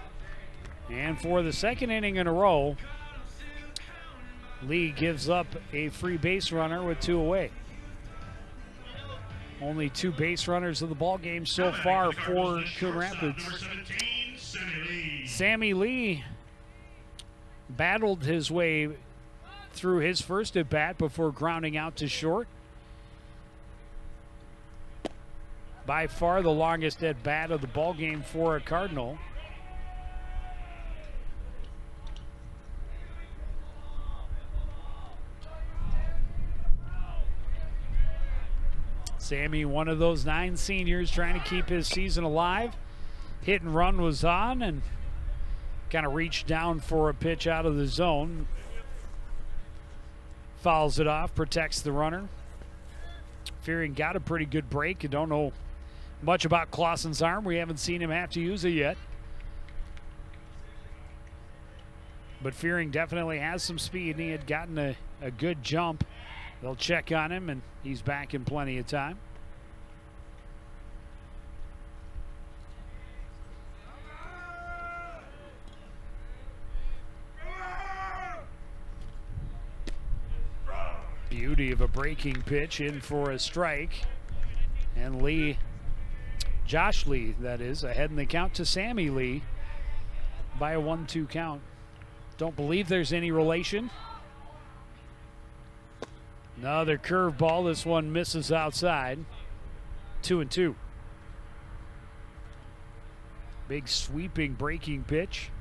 And for the second inning in a row, Lee gives up a free base runner with 2 away. Only 2 base runners of the ball game so far for Coon Rapids. Sammy Lee battled his way through his first at bat before grounding out to short. By far the longest at bat of the ball game for a Cardinal. Sammy, one of those 9 seniors trying to keep his season alive. Hit and run was on and kind of reached down for a pitch out of the zone. Fouls it off, protects the runner. Fearing got a pretty good break. I don't know much about Clausen's arm. We haven't seen him have to use it yet. But Fearing definitely has some speed, and he had gotten a good jump. They'll check on him, and he's back in plenty of time. Beauty of a breaking pitch in for a strike. And Josh Lee, that is, ahead in the count to Sammy Lee by a 1-2 count. Don't believe there's any relation. Another curveball. This one misses outside. 2-2. Big sweeping breaking pitch.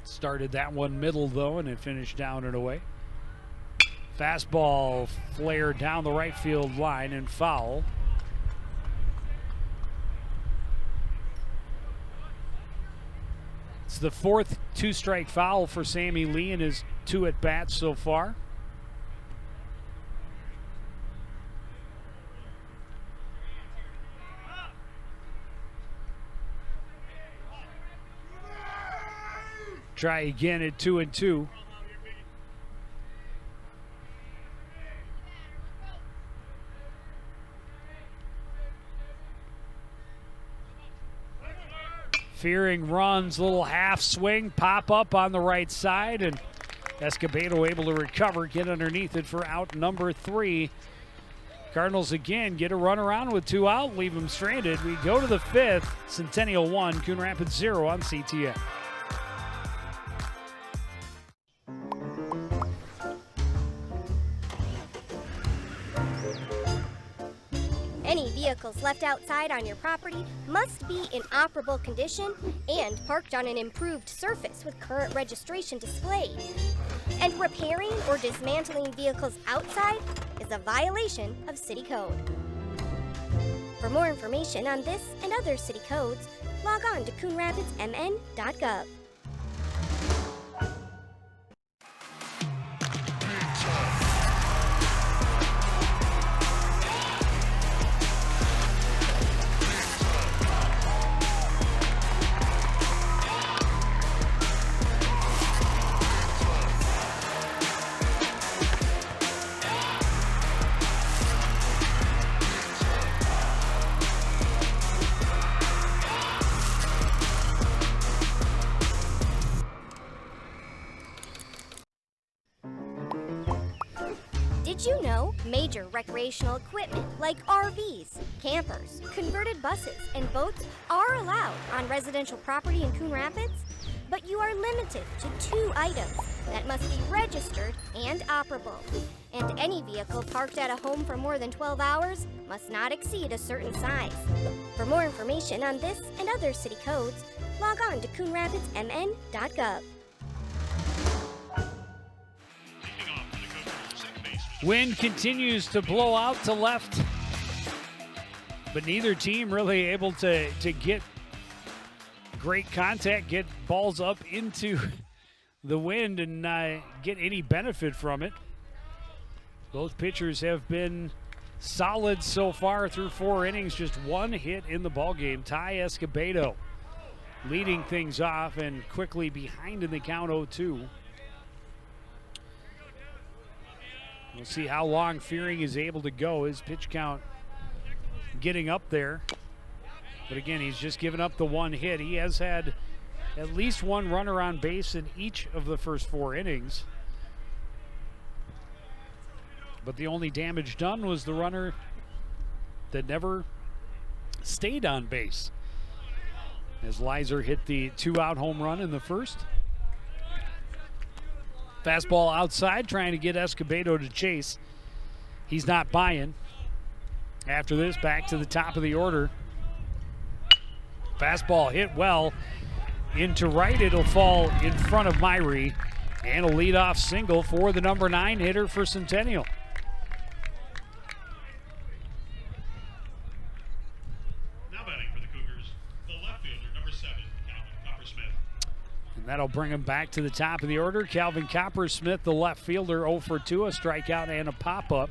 Started that one middle, though, and it finished down and away. Fastball flared down the right field line and foul. It's the 4th 2-strike foul for Sammy Lee in his 2 at-bats so far. Try again at 2-2. Fearing runs, little half swing, pop up on the right side, and Escobedo able to recover, get underneath it for out number 3. Cardinals again get a run around with 2 out, leave them stranded. We go to the 5th, Centennial 1, Coon Rapids 0 on CTN. Any vehicles left outside on your property must be in operable condition and parked on an improved surface with current registration displayed. And repairing or dismantling vehicles outside is a violation of city code. For more information on this and other city codes, log on to coonrapidsmn.gov. Did you know major recreational equipment like RVs, campers, converted buses, and boats are allowed on residential property in Coon Rapids? But you are limited to 2 items that must be registered and operable. And any vehicle parked at a home for more than 12 hours must not exceed a certain size. For more information on this and other city codes, log on to coonrapidsmn.gov. Wind continues to blow out to left, but neither team really able to get great contact, get balls up into the wind and get any benefit from it. Both pitchers have been solid so far through 4 innings, just 1 hit in the ballgame. Ty Escobedo leading things off and quickly behind in the count 0-2. We'll see how long Fearing is able to go. His pitch count getting up there. But again, he's just given up the 1 hit. He has had at least 1 runner on base in each of the first 4 innings. But the only damage done was the runner that never stayed on base, as Lizer hit the 2-out home run in the first. Fastball outside, trying to get Escobedo to chase. He's not buying. After this, back to the top of the order. Fastball hit well into right. It'll fall in front of Myrie, and a leadoff single for the number 9 hitter for Centennial. And that'll bring him back to the top of the order. Calvin Coppersmith, the left fielder, 0 for 2, a strikeout and a pop-up.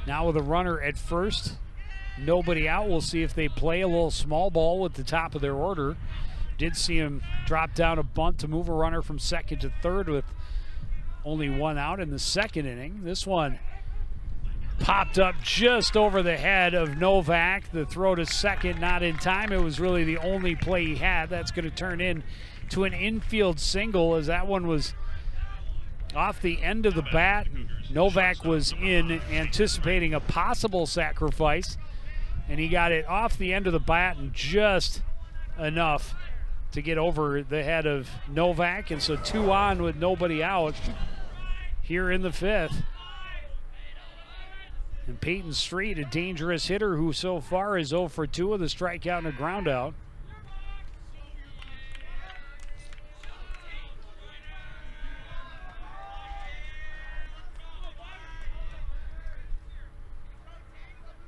Now with a runner at first, nobody out. We'll see if they play a little small ball with the top of their order. Did see him drop down a bunt to move a runner from second to third with only one out in the second inning. This one popped up just over the head of Novak. The throw to second not in time. It was really the only play he had. That's going to turn into an infield single, as that one was off the end of the bat. Novak was in anticipating a possible sacrifice, and he got it off the end of the bat and just enough to get over the head of Novak. And so 2 on with nobody out here in the 5th. And Peyton Street, a dangerous hitter who so far is 0 for 2 with a strikeout and a ground out.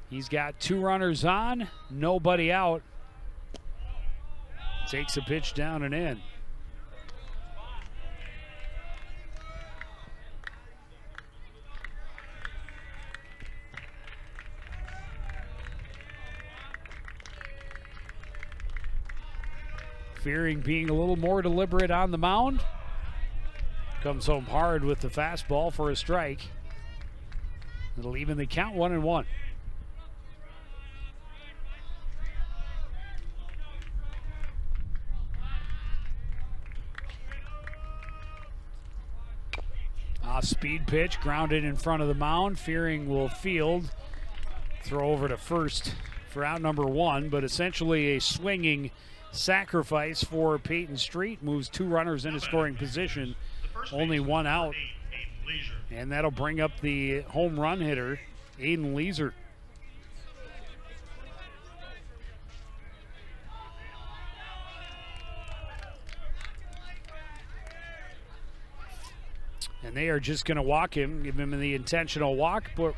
He's got 2 runners on, nobody out. Takes a pitch down and in. Fearing being a little more deliberate on the mound. Comes home hard with the fastball for a strike. It'll even the count 1-1. Off-speed pitch, grounded in front of the mound. Fearing will field. Throw over to first for out number 1, but essentially a swinging sacrifice for Peyton Street. Moves 2 runners into scoring position, only 1 out. And that'll bring up the home run hitter, Aiden Leeser. And they are just going to walk him, give him the intentional walk, but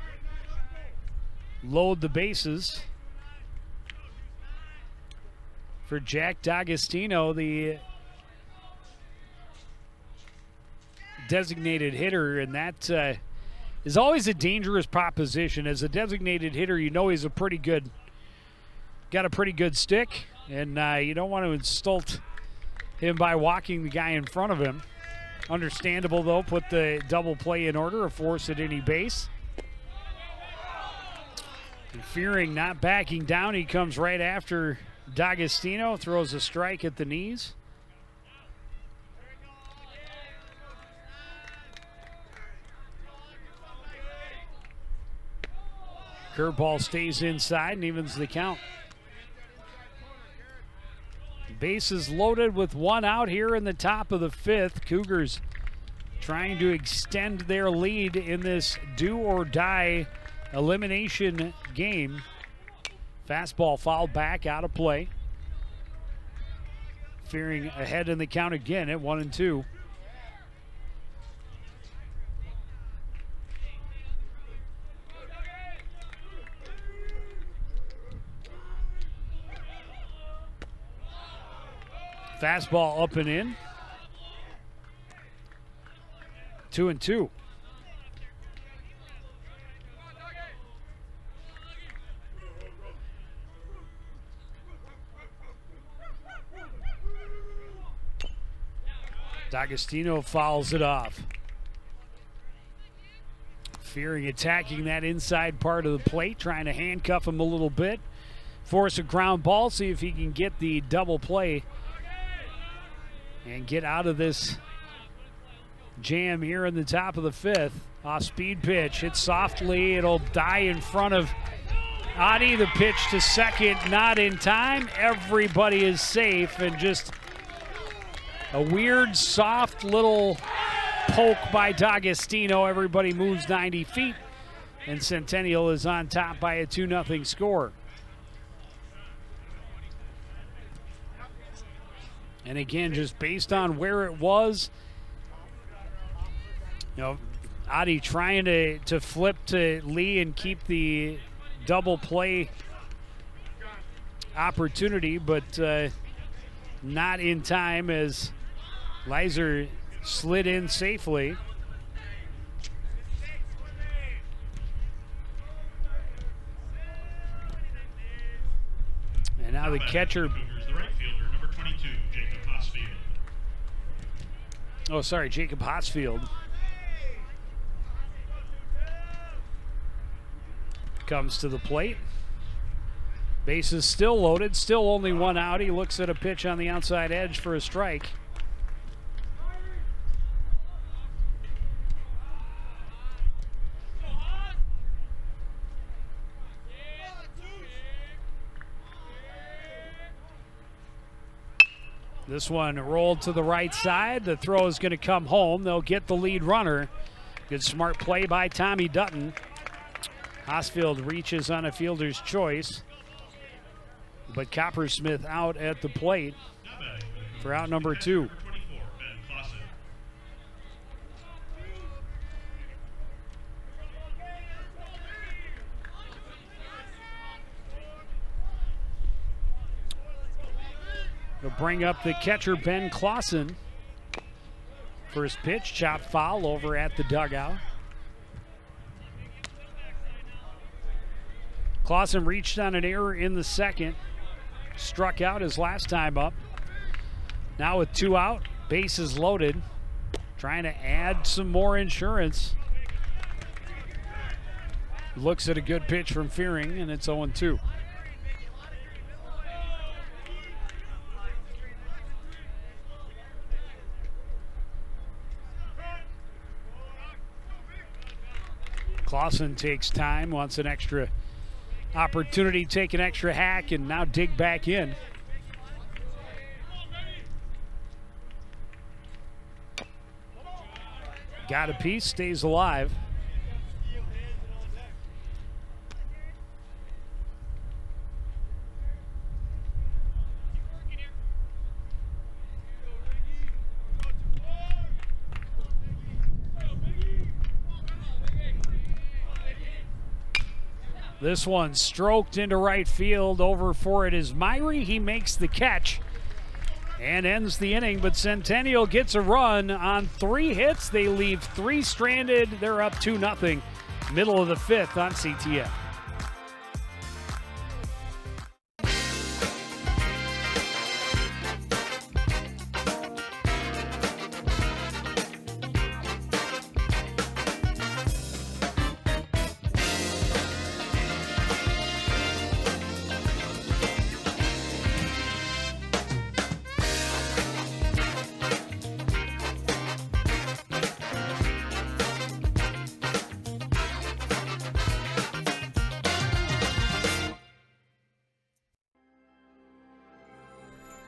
load the bases for Jack D'Agostino, the designated hitter, and that is always a dangerous proposition. As a designated hitter, you know he's got a pretty good stick, and you don't want to insult him by walking the guy in front of him. Understandable, though, put the double play in order, a force at any base. And Fearing not backing down, he comes right after D'Agostino, throws a strike at the knees. Curveball stays inside and evens the count. Bases loaded with 1 out here in the top of the 5th. Cougars trying to extend their lead in this do-or-die elimination game. Fastball fouled back, out of play. Fearing ahead in the count again at 1-2. Fastball up and in. 2-2. D'Agostino fouls it off. Fearing attacking that inside part of the plate, trying to handcuff him a little bit. Force a ground ball, see if he can get the double play and get out of this jam here in the top of the 5th. Off-speed pitch, hit softly. It'll die in front of Adi. The pitch to second, not in time. Everybody is safe, and just a weird, soft little poke by D'Agostino. Everybody moves 90 feet, and Centennial is on top by a 2-0 score. And again, just based on where it was, you know, Adi trying to flip to Lee and keep the double play opportunity, but not in time, as Leiser slid in safely. And now the catcher. The right fielder, number 22, Jacob Hosfield. Oh, sorry, Jacob Hosfield. Comes to the plate. Bases still loaded, still only one out. He looks at a pitch on the outside edge for a strike. This one rolled to the right side. The throw is going to come home. They'll get the lead runner. Good smart play by Tommy Dutton. Hosfield reaches on a fielder's choice, but Coppersmith out at the plate for out number 2. They'll bring up the catcher, Ben Clausen. First pitch, chopped foul over at the dugout. Clausen reached on an error in the second. Struck out his last time up. Now with 2 out, bases loaded. Trying to add some more insurance. Looks at a good pitch from Fearing, and it's 0-2. Clausen takes time, wants an extra opportunity, take an extra hack, and now dig back in. Got a piece, stays alive. This one stroked into right field. Over for it is Myrie. He makes the catch and ends the inning, but Centennial gets a run on 3 hits. They leave 3 stranded. They're up 2-0. Middle of the 5th on CTN.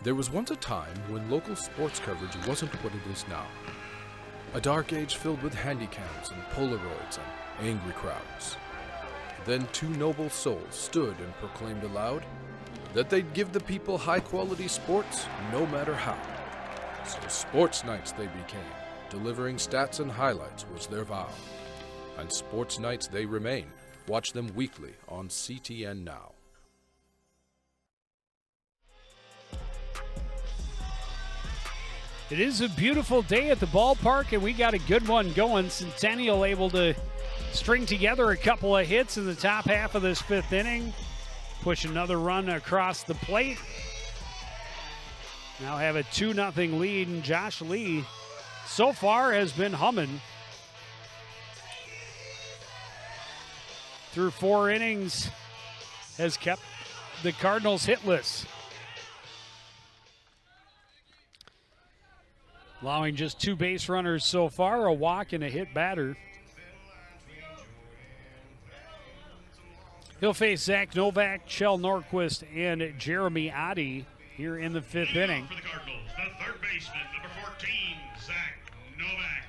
There was once a time when local sports coverage wasn't what it is now. A dark age filled with handycams and Polaroids and angry crowds. Then 2 noble souls stood and proclaimed aloud that they'd give the people high-quality sports no matter how. So Sports Nights they became. Delivering stats and highlights was their vow. And Sports Nights they remain. Watch them weekly on CTN Now. It is a beautiful day at the ballpark, and we got a good one going. Centennial able to string together a couple of hits in the top half of this 5th inning. Push another run across the plate. Now have a 2-0 lead, and Josh Lee so far has been humming. Through 4 innings, has kept the Cardinals hitless. Allowing just 2 base runners so far, a walk and a hit batter. He'll face Zach Novak, Chell Norquist, and Jeremy Oddie here in the 5th inning. For the Cardinals, the third baseman, number 14, Zach Novak.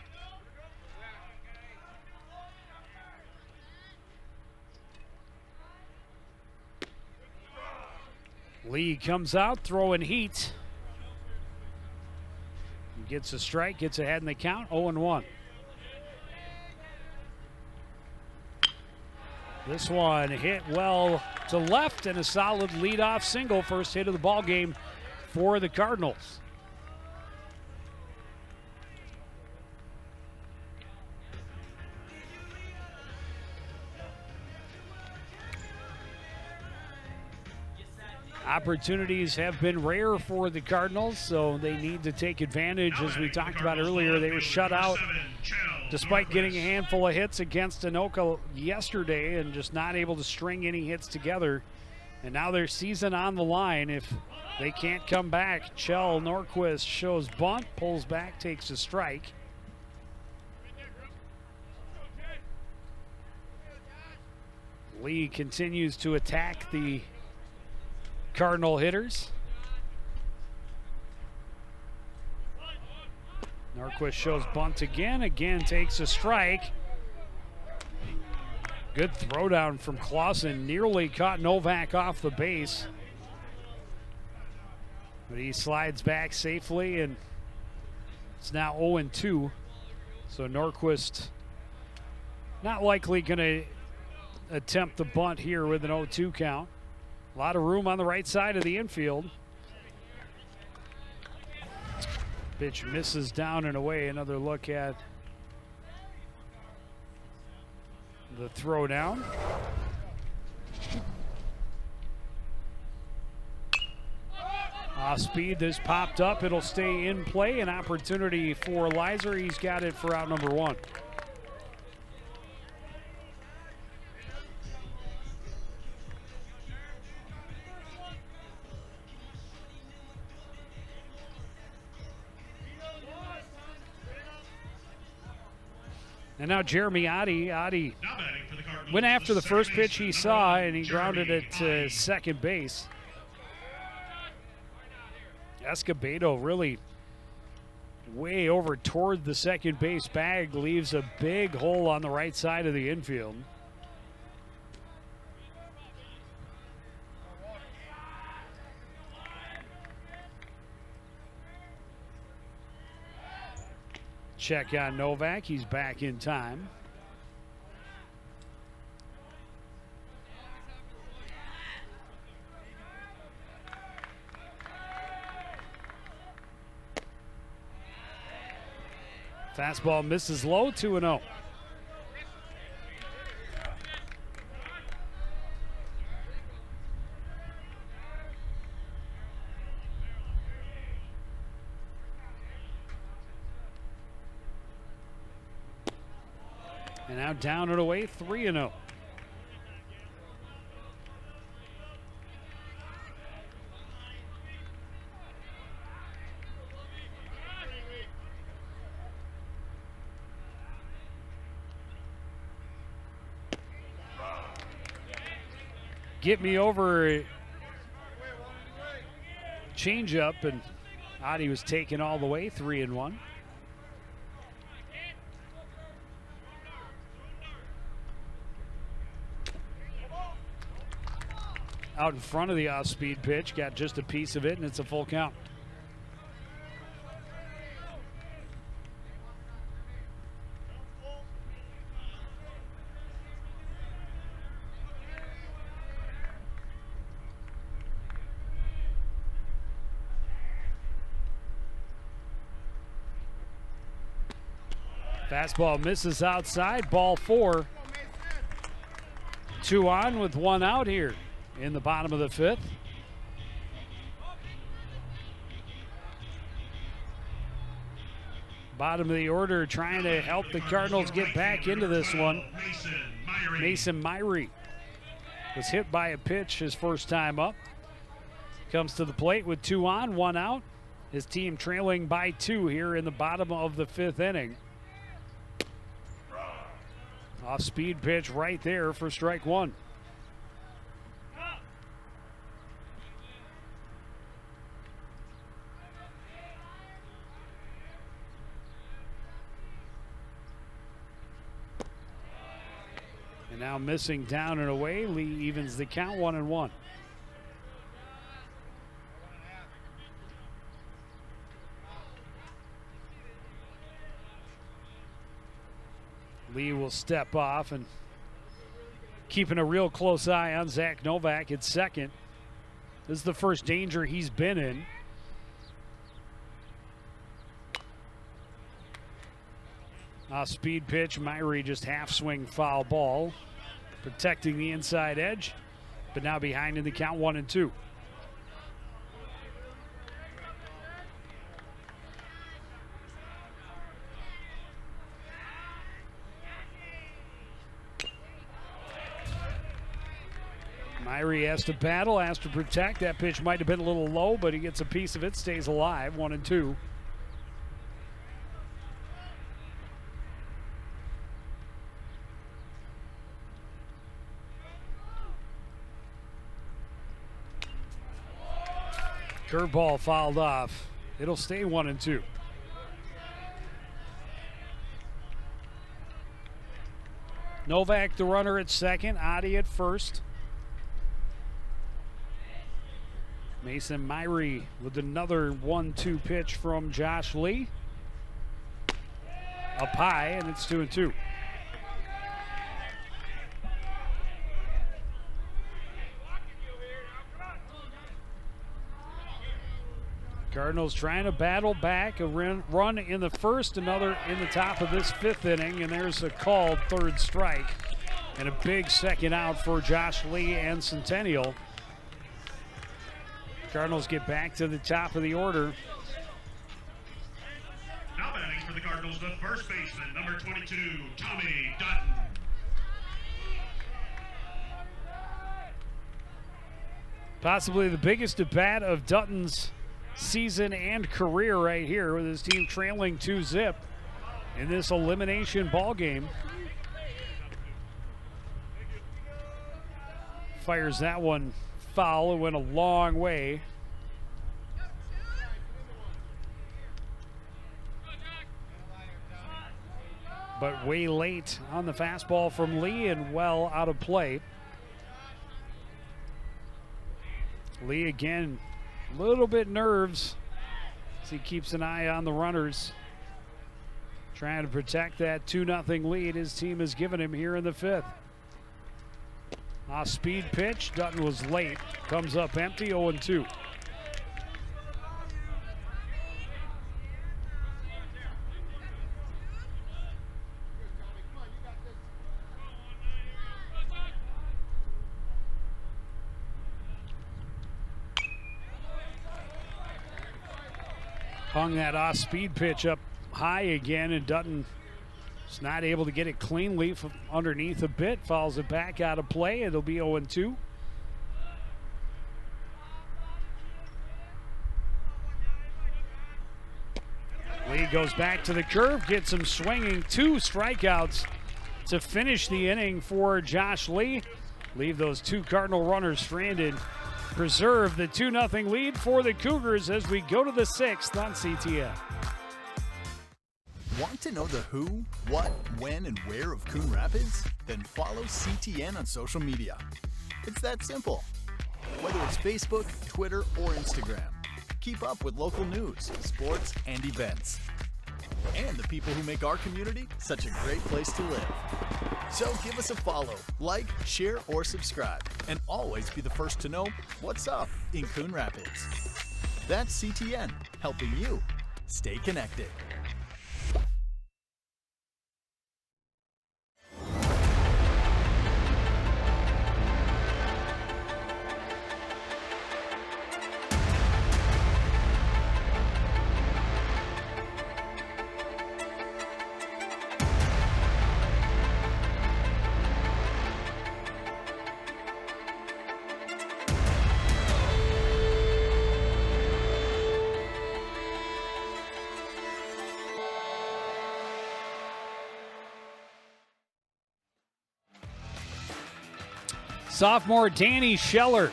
Lee comes out throwing heat. Gets a strike, gets ahead in the count, 0-1. This one hit well to left and a solid leadoff single. First hit of the ball game for the Cardinals. Opportunities have been rare for the Cardinals, so they need to take advantage. As we talked about earlier, they were shut out despite getting a handful of hits against Anoka yesterday and just not able to string any hits together. And now their season on the line. If they can't come back, Chell Norquist shows bunt, pulls back, takes a strike. Lee continues to attack the Cardinal hitters. Norquist shows bunt again takes a strike. Good throwdown from Clausen, nearly caught Novak off the base. But he slides back safely, and it's now 0-2. So Norquist not likely going to attempt the bunt here with an 0-2 count. A lot of room on the right side of the infield. Pitch misses down and away. Another look at the throw down. Off speed, this popped up. It'll stay in play. An opportunity for Lizer. He's got it for out number one. And now Jeremy Oddie went after the first pitch he saw, and he grounded it to second base. Escobedo really way over toward the second base bag, leaves a big hole on the right side of the infield. Check on Novak, he's back in time. Fastball misses low, 2-0. And now down and away, 3-0. Get me over changeup, and Oddie was taken all the way, 3-1. Out in front of the off-speed pitch, got just a piece of it, and it's a full count. Fastball misses outside, ball 4. 2 on with 1 out here in the bottom of the 5th. Bottom of the order trying to help the Cardinals get back into this one. Mason Myrie was hit by a pitch his first time up. Comes to the plate with 2 on, 1 out. His team trailing by 2 here in the bottom of the 5th inning. Off-speed pitch right there for strike 1. And now missing down and away. Lee evens the count, 1-1. Lee will step off, and keeping a real close eye on Zach Novak at second. This is the first danger he's been in. Speed pitch, Myrie just half swing foul ball. Protecting the inside edge, but now behind in the count, 1-2. Myrie has to battle, has to protect. That pitch might have been a little low, but he gets a piece of it, stays alive, 1-2. Curveball fouled off. It'll stay 1-2. Novak, the runner at second. Adi at first. Mason Myrie with another 1-2 pitch from Josh Lee. Up high, and it's 2-2. Cardinals trying to battle back. A run in the first, another in the top of this fifth inning, and there's a called third strike. And a big second out for Josh Lee and Centennial. Cardinals get back to the top of the order. Now batting for the Cardinals, the first baseman, number 22, Tommy Dutton. Possibly the biggest at bat of Dutton's season and career right here, with his team trailing 2-0 in this elimination ball game. Fires that one foul. It went a long way. But way late on the fastball from Lee and well out of play. Lee again, a little bit nerves as he keeps an eye on the runners, trying to protect that 2-0 lead his team has given him here in the fifth. Speed pitch. Dutton was late. Comes up empty, 0-2. Hung that off-speed pitch up high again, and Dutton is not able to get it cleanly from underneath a bit. Fouls it back out of play. It'll be 0-2. Lee goes back to the curve, gets him swinging. 2 strikeouts to finish the inning for Josh Lee. Leave those 2 Cardinal runners stranded. Preserve the 2-0 lead for the Cougars as we go to the 6th on CTN. Want to know the who, what, when, and where of Coon Rapids? Then follow CTN on social media. It's that simple. Whether it's Facebook, Twitter, or Instagram, keep up with local news, sports, and events. And the people who make our community such a great place to live. So give us a follow, like, share, or subscribe, and always be the first to know what's up in Coon Rapids. That's CTN, helping you stay connected. Sophomore Danny Scheller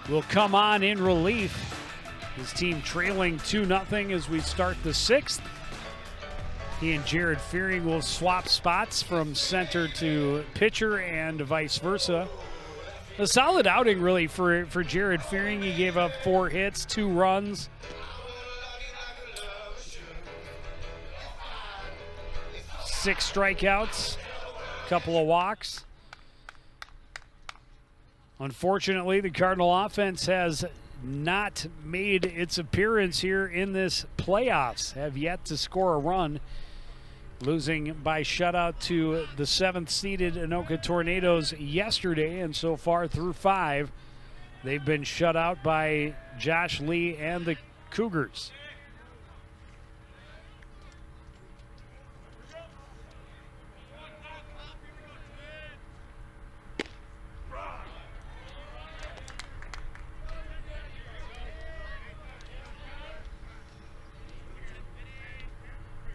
will come on in relief. His team trailing 2-0 as we start the 6th. He and Jared Fearing will swap spots from center to pitcher and vice versa. A solid outing really for Jared Fearing. He gave up 4 hits, 2 runs. Six strikeouts, a couple of walks. Unfortunately, the Cardinal offense has not made its appearance here in this playoffs, have yet to score a run, losing by shutout to the 7th-seeded Anoka Tornadoes yesterday, and so far through 5, they've been shut out by Josh Lee and the Cougars.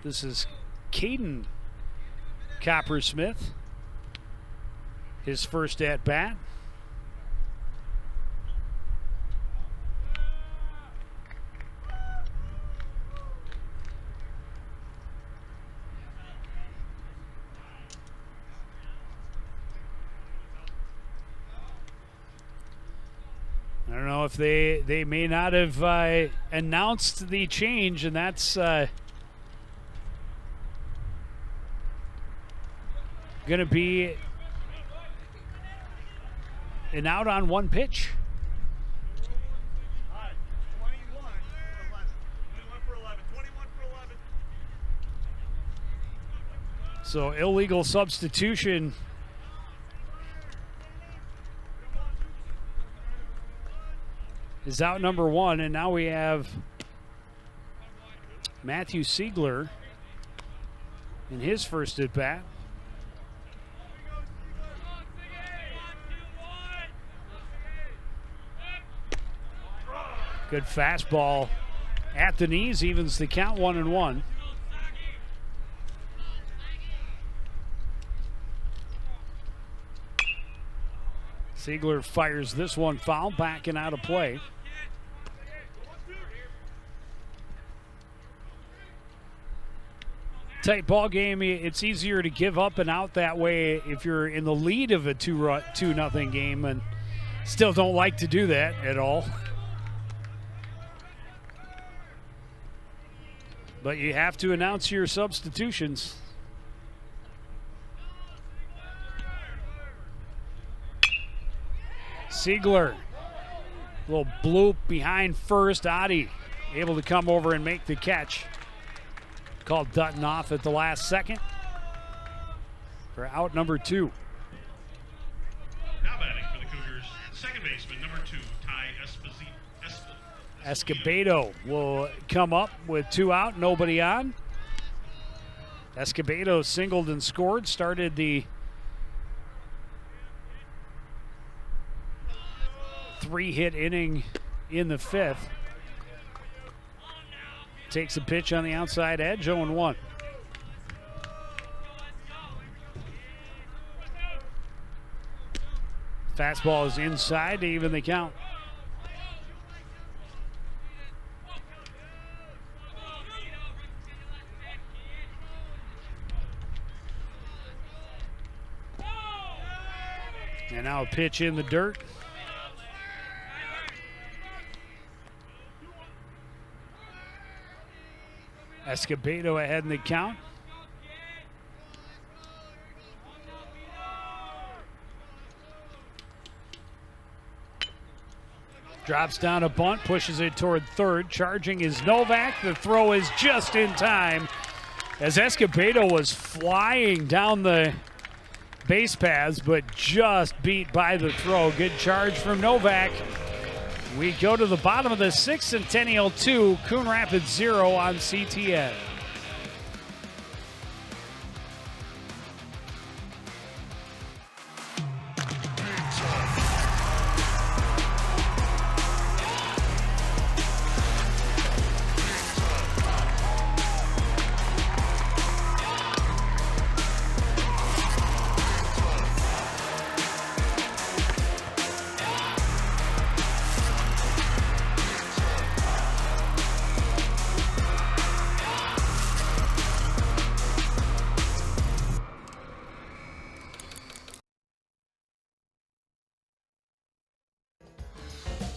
This is Caden Coppersmith. His first at bat. I don't know if they may not have announced the change, and that's going to be an out on one pitch. All right, 21 for 11. 21 for 11. So illegal substitution. Is out number one, and now we have Matthew Siegler in his first at bat. Good fastball at the knees, evens the count 1-1. Siegler fires this one foul, backing out of play. Tight ball game. It's easier to give up and out that way if you're in the lead of a 2-0 game, and still don't like to do that at all. But you have to announce your substitutions. Siegler, little bloop behind first. Adi able to come over and make the catch. Called Dutton off at the last second for out number 2. Now batting for the Cougars, second baseman, number 2, Ty Escobedo will come up with 2 out, nobody on. Escobedo singled and scored, started the 3-hit inning in the 5th. Takes a pitch on the outside edge, 0-1. Fastball is inside to even the count. And now a pitch in the dirt. Escobedo ahead in the count. Drops down a bunt, pushes it toward third. Charging is Novak. The throw is just in time as Escobedo was flying down the base paths, but just beat by the throw. Good charge from Novak. We go to the bottom of the 6th, Centennial 2, Coon Rapids 0 on CTN.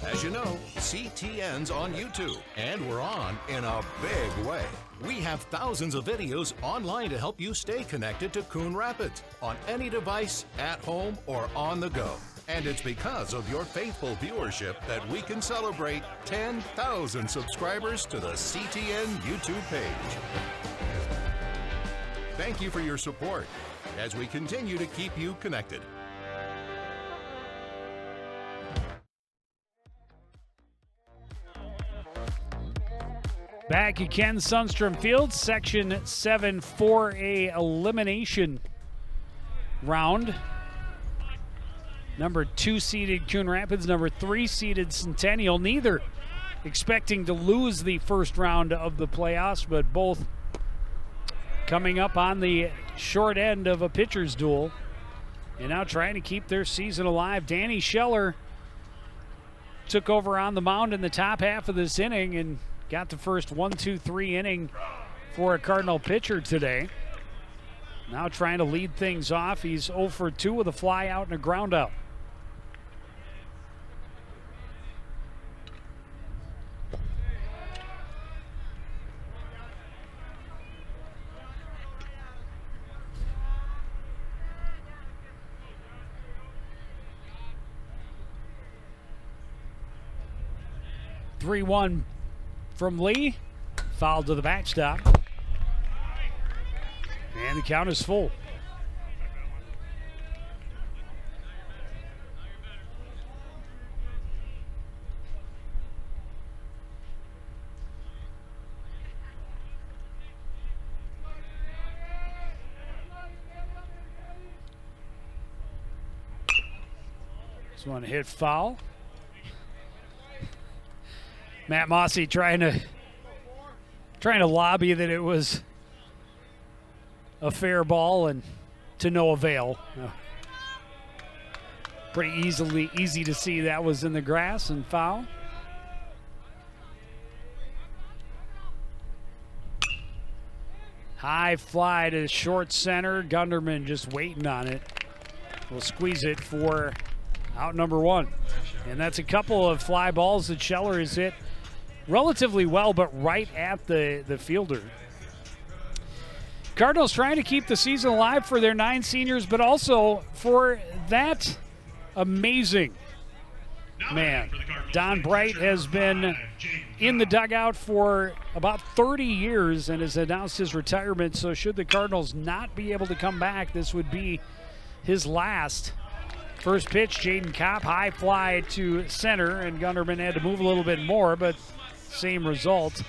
As you know, CTN's on YouTube, and we're on in a big way. We have thousands of videos online to help you stay connected to Coon Rapids on any device, at home, or on the go. And it's because of your faithful viewership that we can celebrate 10,000 subscribers to the CTN YouTube page. Thank you for your support as we continue to keep you connected. Back at Ken Sundstrom Field, Section 7 4A elimination round. Number 2 seeded Coon Rapids, number 3 seeded Centennial. Neither expecting to lose the first round of the playoffs, but both coming up on the short end of a pitcher's duel. And now trying to keep their season alive. Danny Scheller took over on the mound in the top half of this inning and got the first 1-2-3 inning for a Cardinal pitcher today. Now trying to lead things off. He's 0 for 2 with a fly out and a ground out. Three-one from Lee. Foul to the backstop. And the count is full. This one hit foul. Matt Mossy trying to lobby that it was a fair ball, and to no avail. Pretty easy to see that was in the grass and foul. High fly to short center. Gunderman just waiting on it. Will squeeze it for out number one. And that's a couple of fly balls that Scheller has hit relatively well, but right at the fielder. Cardinals trying to keep the season alive for their 9 seniors, but also for that amazing man. Don Bright has been in the dugout for about 30 years and has announced his retirement, so should the Cardinals not be able to come back, this would be his last. First pitch, Jaden Kopp, high fly to center, and Gunderman had to move a little bit more, but same result.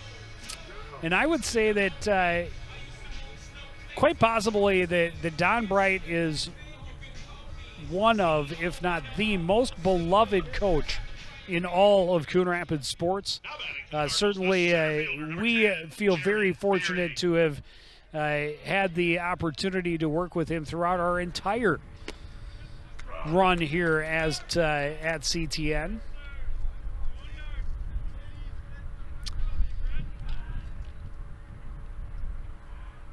And I would say that quite possibly that Don Bright is one of, if not the most beloved coach in all of Coon Rapids sports. Certainly, we feel very fortunate to have had the opportunity to work with him throughout our entire run here at CTN.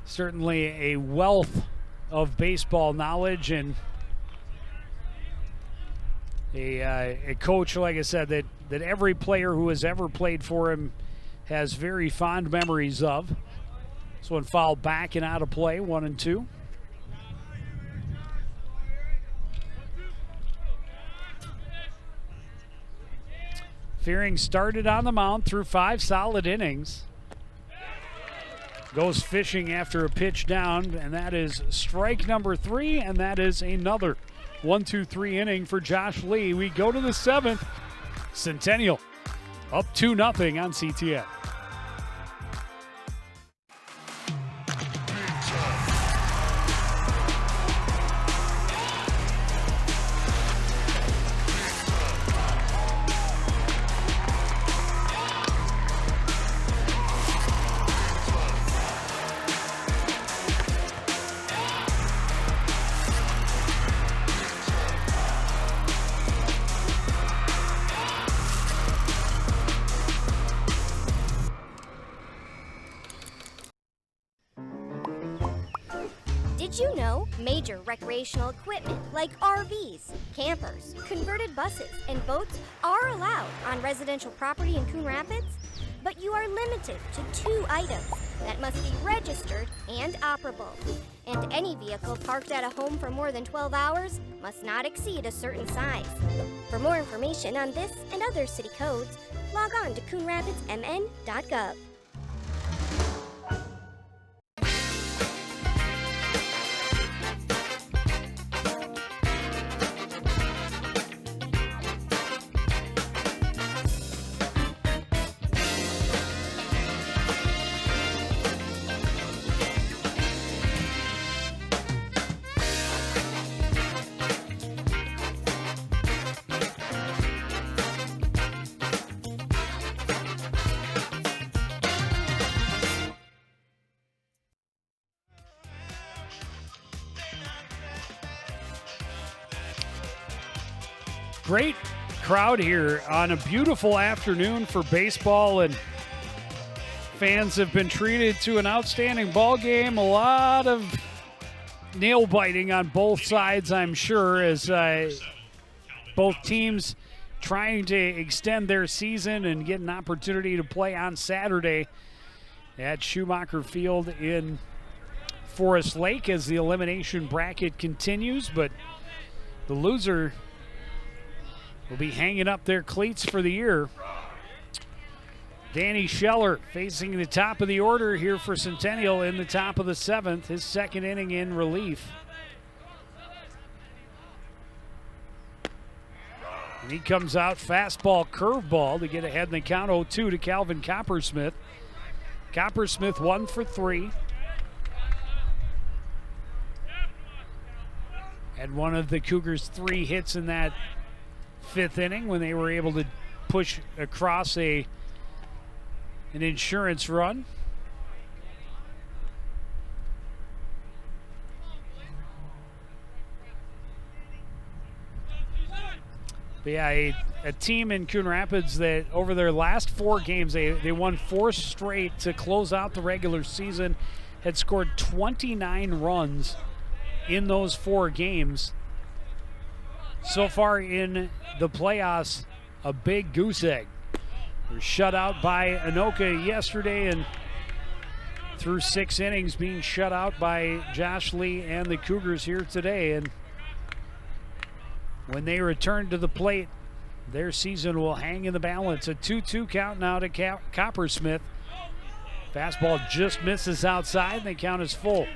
Certainly a wealth of baseball knowledge, and a coach, like I said, that every player who has ever played for him has very fond memories of. This one fouled back and out of play, 1-2. Fearing started on the mound through 5 solid innings. Goes fishing after a pitch down, and that is strike number 3, and that is another 1-2-3 inning for Josh Lee. We go to the 7th. Centennial up 2-0 on CTN. Did you know major recreational equipment like RVs, campers, converted buses, and boats are allowed on residential property in Coon Rapids? But you are limited to 2 items that must be registered and operable. And any vehicle parked at a home for more than 12 hours must not exceed a certain size. For more information on this and other city codes, log on to coonrapidsmn.gov. Great crowd here on a beautiful afternoon for baseball, and fans have been treated to an outstanding ball game. A lot of nail biting on both sides, I'm sure, as both teams trying to extend their season and get an opportunity to play on Saturday at Schumacher Field in Forest Lake as the elimination bracket continues. But the loser will be hanging up their cleats for the year. Danny Scheller facing the top of the order here for Centennial in the top of the 7th, his second inning in relief. And he comes out fastball curveball to get ahead in the count, 0-2 to Calvin Coppersmith. Coppersmith 1 for 3. Had one of the Cougars' 3 hits in that 5th inning when they were able to push across an insurance run. But yeah, a team in Coon Rapids that over their last 4 games, they won 4 straight to close out the regular season, had scored 29 runs in those 4 games. So far in the playoffs, a big goose egg. They were shut out by Anoka yesterday, and through 6 innings being shut out by Josh Lee and the Cougars here today. And when they return to the plate, their season will hang in the balance. A 2-2 count now to Coppersmith. Fastball just misses outside, and the count is full.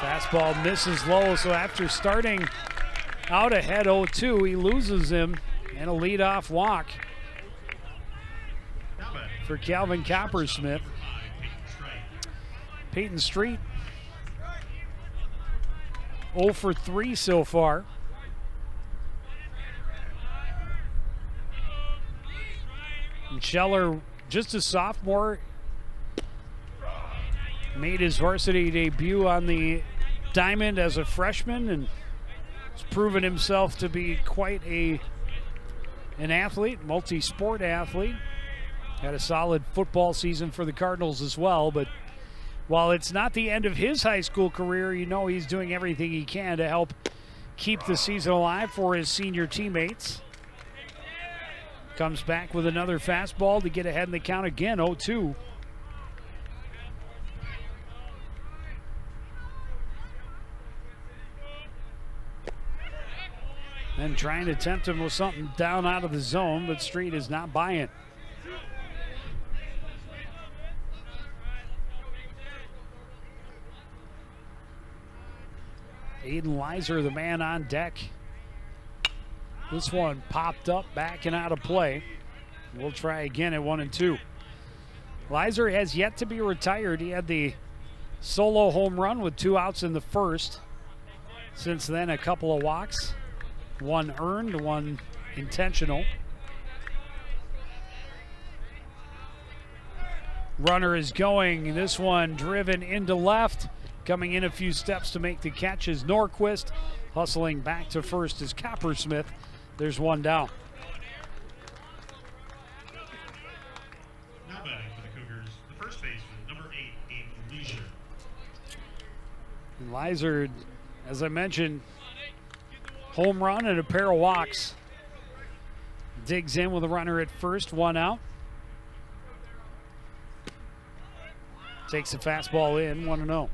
Fastball misses low, so after starting out ahead 0-2, he loses him, and a leadoff walk for Calvin Coppersmith. Peyton Street 0 for 3 so far. And Scheller, just a sophomore, made his varsity debut on the diamond as a freshman and has proven himself to be quite an athlete, multi-sport athlete. Had a solid football season for the Cardinals as well, but while it's not the end of his high school career, you know he's doing everything he can to help keep the season alive for his senior teammates. Comes back with another fastball to get ahead in the count again, 0-2. And trying to tempt him with something down out of the zone, but Street is not buying. Aiden Leiser, the man on deck. This one popped up, back and out of play. We'll try again at 1-2. Leiser has yet to be retired. He had the solo home run with 2 outs in the first. Since then, a couple of walks. 1 earned, 1 intentional. Runner is going. This one driven into left. Coming in a few steps to make the catch is Norquist. Hustling back to first is Coppersmith. There's 1 down. Now batting for the Cougars, the first baseman, number 8, Aiden Leisure. And Leiser, as I mentioned, home run and a pair of walks. Digs in with a runner at first, 1 out. Takes the fastball in, 1-0.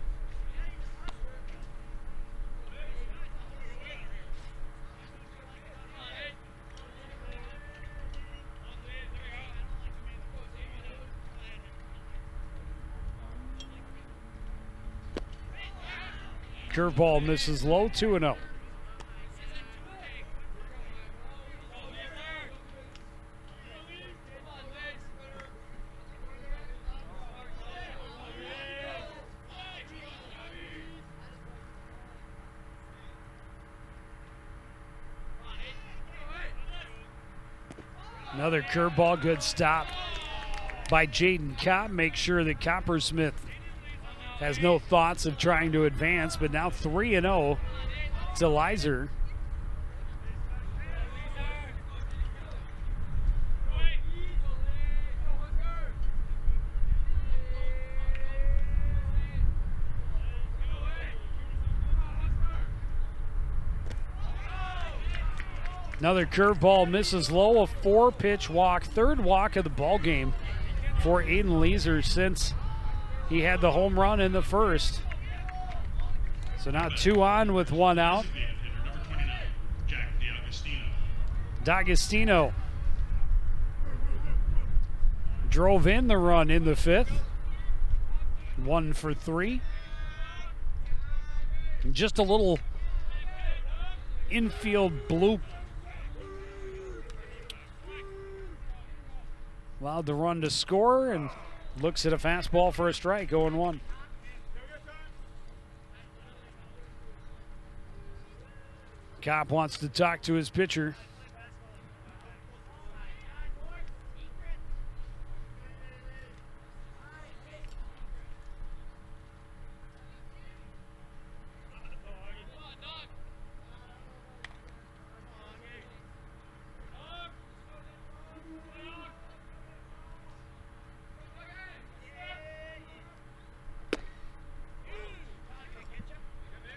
Curveball misses low, 2-0. Another curveball, good stop by Jaden Kopp. Make sure that Coppersmith has no thoughts of trying to advance, but now 3-0 to Leiser. Another curveball misses low, a 4-pitch walk, third walk of the ball game for Aiden Leiser since he had the home run in the first. So now 2 on with 1 out. D'Agostino drove in the run in the 5th. 1 for 3. And just a little infield bloop allowed the run to score, and looks at a fastball for a strike, 0-1. Kopp wants to talk to his pitcher.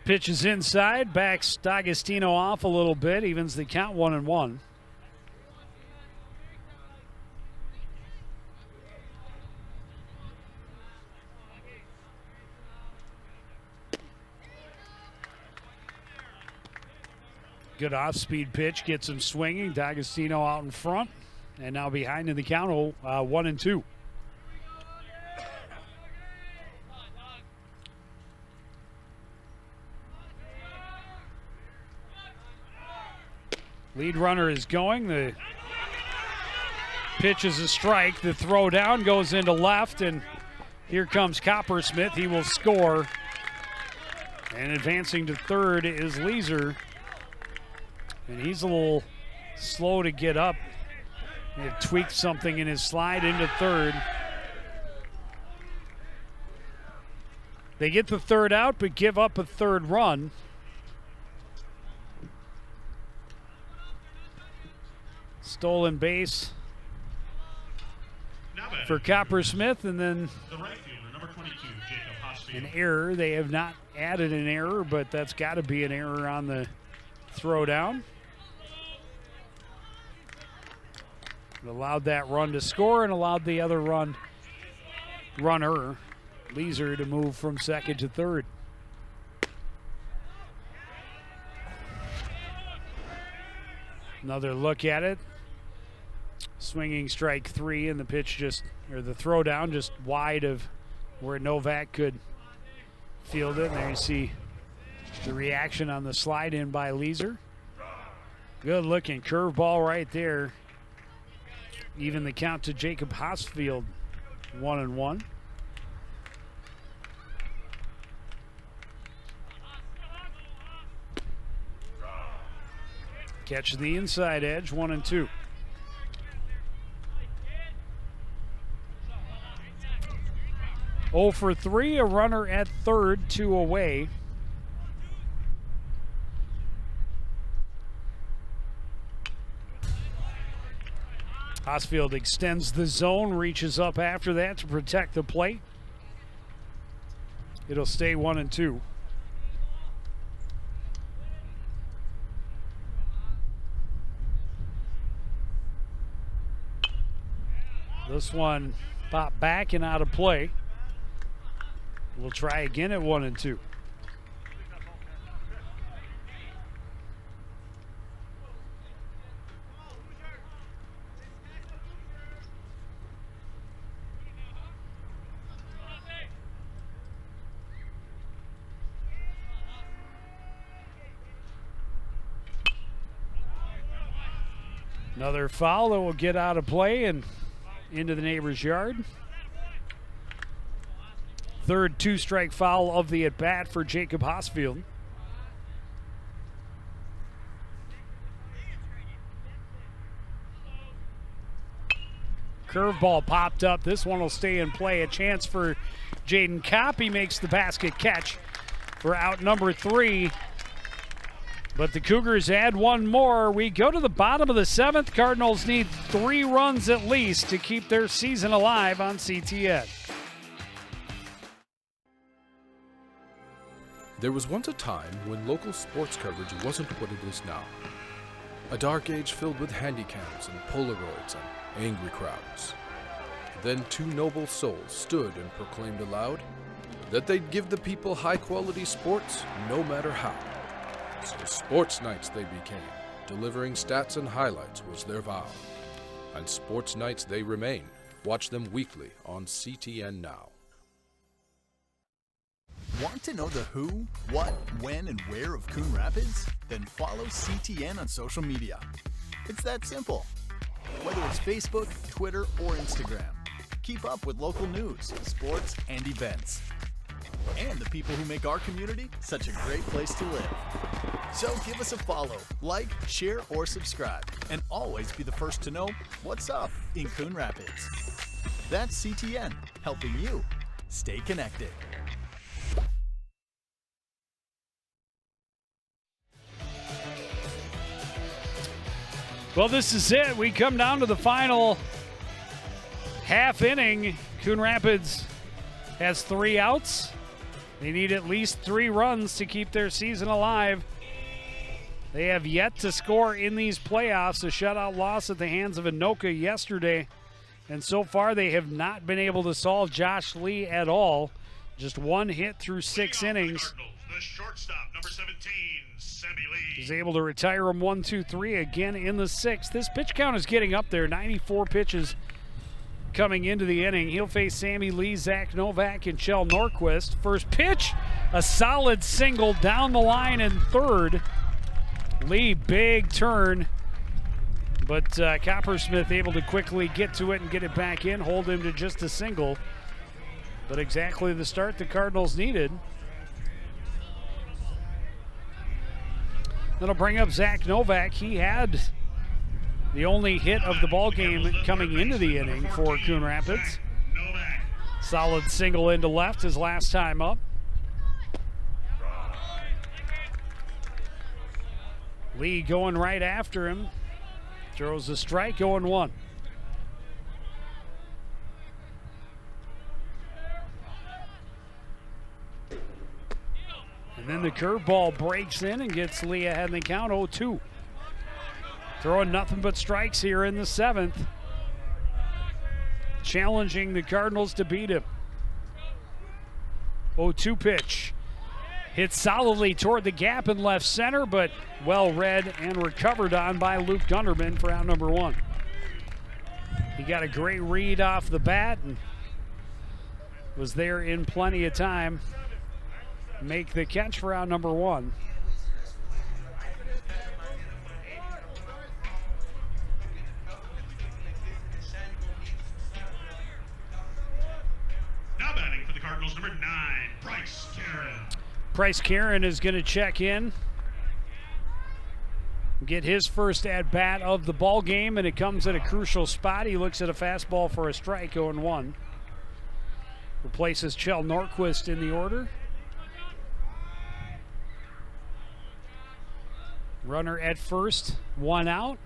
Pitch is inside, backs D'Agostino off a little bit, evens the count 1-1. Good off-speed pitch, gets him swinging. D'Agostino out in front, and now behind in the count, 1-2. Lead runner is going. The pitch is a strike. The throw down goes into left, and here comes Coppersmith. He will score. And advancing to third is Leiser. And he's a little slow to get up. He had tweaked something in his slide into third. They get the third out, but give up a third run. Stolen base for Coppersmith, and then The right fielder, number 22, Jacob Hosfield. an error. They have not added an error, but that's got to be an error on the throw down. It allowed that run to score and allowed the other runner, Leiser, to move from second to third. Another look at it. Swinging strike 3, and the pitch the throw down just wide of where Novak could field it. And there you see the reaction on the slide in by Leiser. Good looking curveball right there. Even the count to Jacob Hosfield, 1-1. Catch the inside edge, 1-2. Oh for 3, a runner at third, 2 away. Hosfield extends the zone, reaches up after that to protect the plate. It'll stay 1-2. This one popped back and out of play. We'll try again at 1-2. Another foul that will get out of play and into the neighbor's yard. Third 2-strike foul of the at-bat for Jacob Hosfield. Curveball popped up. This one will stay in play. A chance for Jaden Kopp. He makes the basket catch for out number 3. But the Cougars add one more. We go to the bottom of the 7th. Cardinals need 3 runs at least to keep their season alive on CTN. There was once a time when local sports coverage wasn't what it is now. A dark age filled with handycams and Polaroids and angry crowds. Then 2 noble souls stood and proclaimed aloud that they'd give the people high-quality sports no matter how. So sports nights they became. Delivering stats and highlights was their vow. And sports nights they remain. Watch them weekly on CTN Now. Want to know the who, what, when, and where of Coon Rapids? Then follow CTN on social media. It's that simple. Whether it's Facebook, Twitter, or Instagram, keep up with local news, sports, and events. And the people who make our community such a great place to live. So give us a follow, like, share, or subscribe, and always be the first to know what's up in Coon Rapids. That's CTN, helping you stay connected. Well, this is it. We come down to the final half inning. Coon Rapids has 3 outs. They need at least 3 runs to keep their season alive. They have yet to score in these playoffs. A shutout loss at the hands of Anoka yesterday. And so far, they have not been able to solve Josh Lee at all. Just 1 hit through 6 innings. The shortstop, number 17, Sammy Lee. He's able to retire him 1-2-3 again in the 6th. This pitch count is getting up there. 94 pitches coming into the inning. He'll face Sammy Lee, Zach Novak, and Chell Norquist. First pitch, a solid single down the line in 3rd. Lee, big turn. But Coppersmith able to quickly get to it and get it back in, hold him to just a single. But exactly the start the Cardinals needed. That'll bring up Zach Novak. He had the only hit of the ball game coming into the inning for Coon Rapids. Solid single into left his last time up. Lee going right after him. Throws a strike, 0-1. And then the curveball breaks in and gets Lee ahead in the count, 0-2. Throwing nothing but strikes here in the 7th. Challenging the Cardinals to beat him. 0-2 pitch. Hit solidly toward the gap in left center, but well read and recovered on by Luke Gunderman for out number 1. He got a great read off the bat and was there in plenty of time. Make the catch for out number 1. Now batting for the Cardinals, number 9, Bryce Karen. Bryce Karen is going to check in, get his first at-bat of the ball game, and it comes at a crucial spot. He looks at a fastball for a strike, 0-1. Replaces Chell Norquist in the order. Runner at first, 1 out.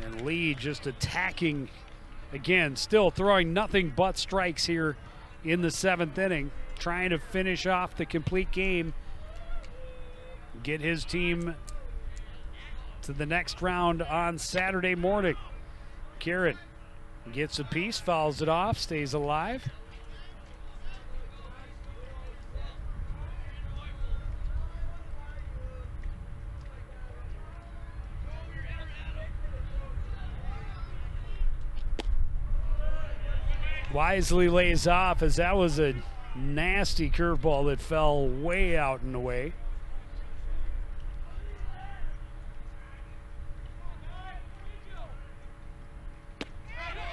And Lee just attacking again, still throwing nothing but strikes here in the 7th inning, trying to finish off the complete game, get his team to the next round on Saturday morning. Karen gets a piece, fouls it off, stays alive. Wisely lays off, as that was a nasty curveball that fell way out and away.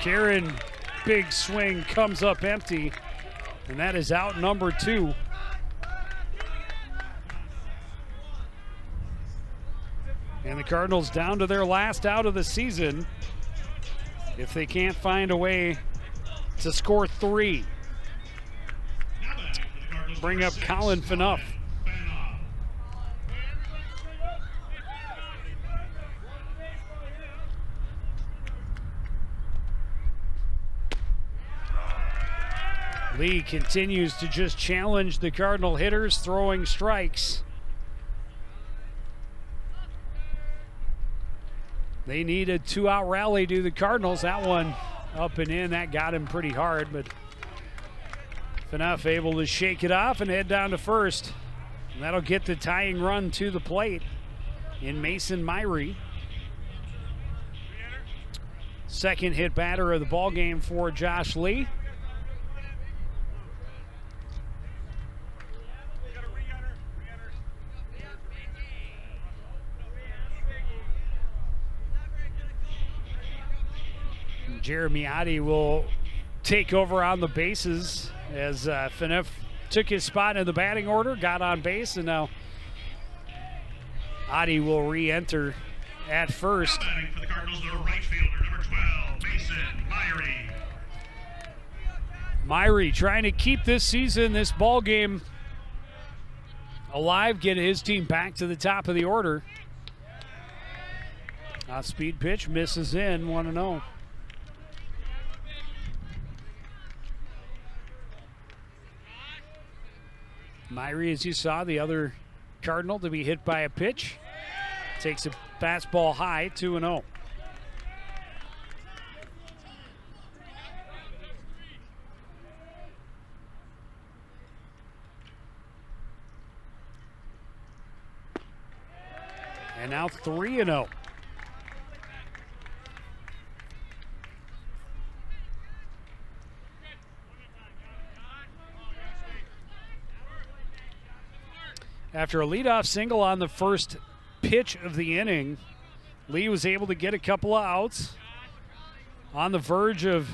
Karen, big swing, comes up empty, and that is out number 2. And the Cardinals down to their last out of the season if they can't find a way to score 3. Bring up Colin Phaneuf. Lee continues to just challenge the Cardinal hitters, throwing strikes. They need a 2-out rally to the Cardinals. That one up and in, that got him pretty hard, but Phaneuf able to shake it off and head down to first. And that'll get the tying run to the plate in Mason Myrie. Second hit batter of the ball game for Josh Lee. Jeremy Oddie will take over on the bases as Phaneuf took his spot in the batting order, got on base, and now Oddie will re-enter at first. Batting for the Cardinals, the right fielder, number 12, Mason Myrie. Myrie trying to keep this season, this ball game alive, get his team back to the top of the order. Off-speed pitch misses in, 1-0. Myrie, as you saw, the other Cardinal to be hit by a pitch. Takes a fastball high, 2-0. And now 3-0. After a leadoff single on the first pitch of the inning, Lee was able to get a couple of outs, on the verge of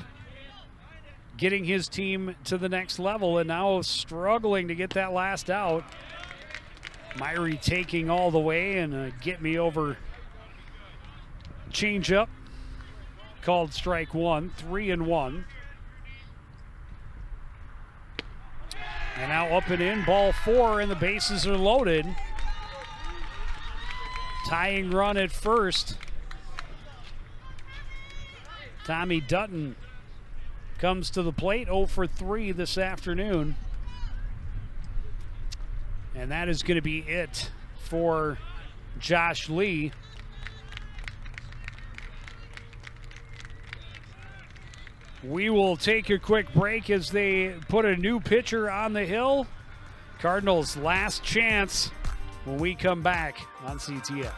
getting his team to the next level, and now struggling to get that last out. Myrie taking all the way, and get me over changeup called strike 1, 3-1. And now up and in, ball 4, and the bases are loaded. Tying run at first. Tommy Dutton comes to the plate, 0 for 3 this afternoon. And that is going to be it for Josh Lee. We will take a quick break as they put a new pitcher on the hill. Cardinals' last chance when we come back on CTN.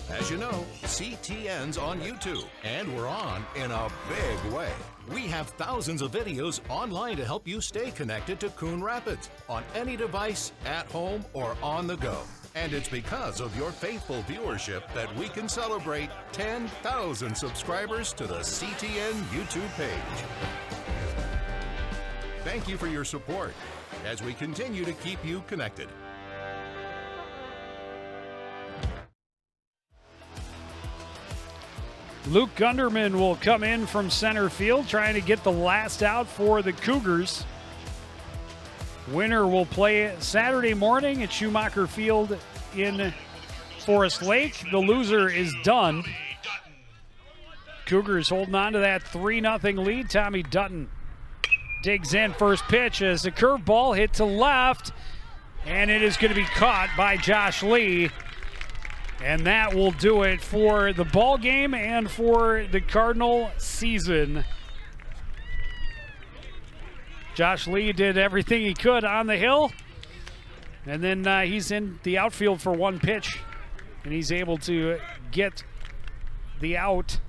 As you know, CTN's on YouTube, and we're on in a big way. We have thousands of videos online to help you stay connected to Coon Rapids on any device, at home, or on the go. And it's because of your faithful viewership that we can celebrate 10,000 subscribers to the CTN YouTube page. Thank you for your support as we continue to keep you connected. Luke Gunderman will come in from center field, trying to get the last out for the Cougars. Winner will play Saturday morning at Schumacher Field in Forest Lake. The loser is done. Cougars holding on to that 3-0 lead. Tommy Dutton digs in. First pitch as a curveball hit to left, and it is going to be caught by Josh Lee. And that will do it for the ball game and for the Cardinal season. Josh Lee did everything he could on the hill, and then he's in the outfield for one pitch, and he's able to get the out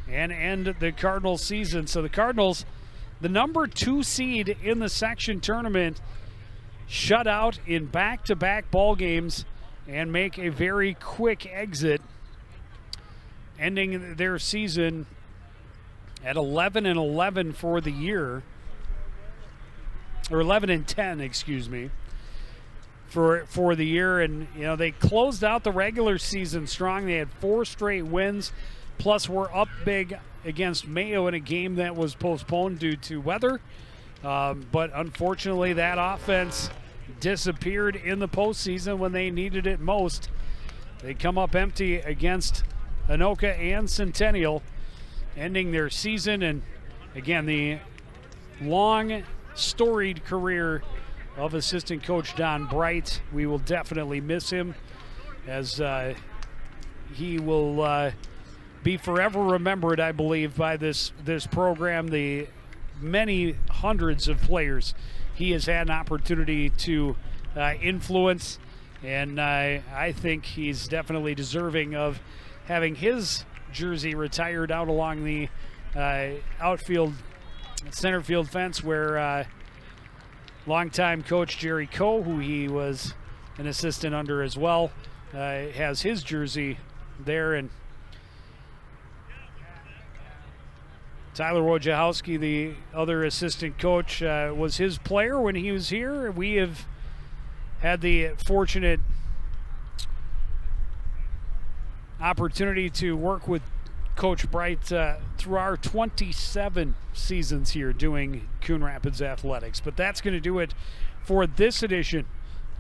and end the Cardinal season. So the Cardinals, the number 2 seed in the section tournament, shut out in back-to-back ball games and make a very quick exit, ending their season at 11-11 for the year, or 11-10, excuse me, for the year. And you know, they closed out the regular season strong. They had 4 straight wins, plus were up big against Mayo in a game that was postponed due to weather. But unfortunately, that offense disappeared in the postseason when they needed it most. They come up empty against Anoka and Centennial, ending their season. And again, the long, storied career of assistant coach Don Bright. We will definitely miss him, as he will be forever remembered, I believe, by this program. The many hundreds of players he has had an opportunity to influence, and I think he's definitely deserving of having his jersey retired out along the outfield, center field fence, where longtime coach Jerry Coe, who he was an assistant under as well, has his jersey there. And Tyler Wojciechowski, the other assistant coach, was his player when he was here. We have had the fortunate opportunity to work with Coach Bright through our 27 seasons here doing Coon Rapids athletics. But that's going to do it for this edition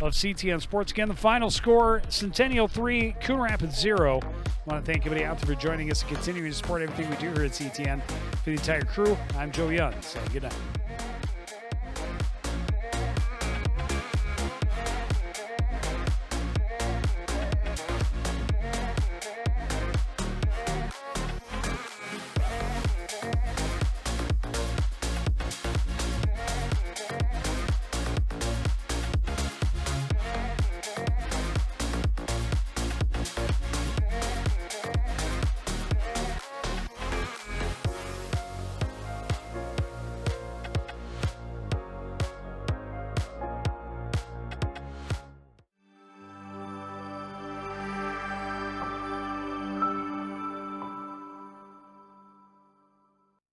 of CTN Sports. Again, the final score, Centennial 3, Coon Rapids 0. I want to thank everybody out there for joining us and continuing to support everything we do here at CTN. For the entire crew, I'm Joe Young. Say good night.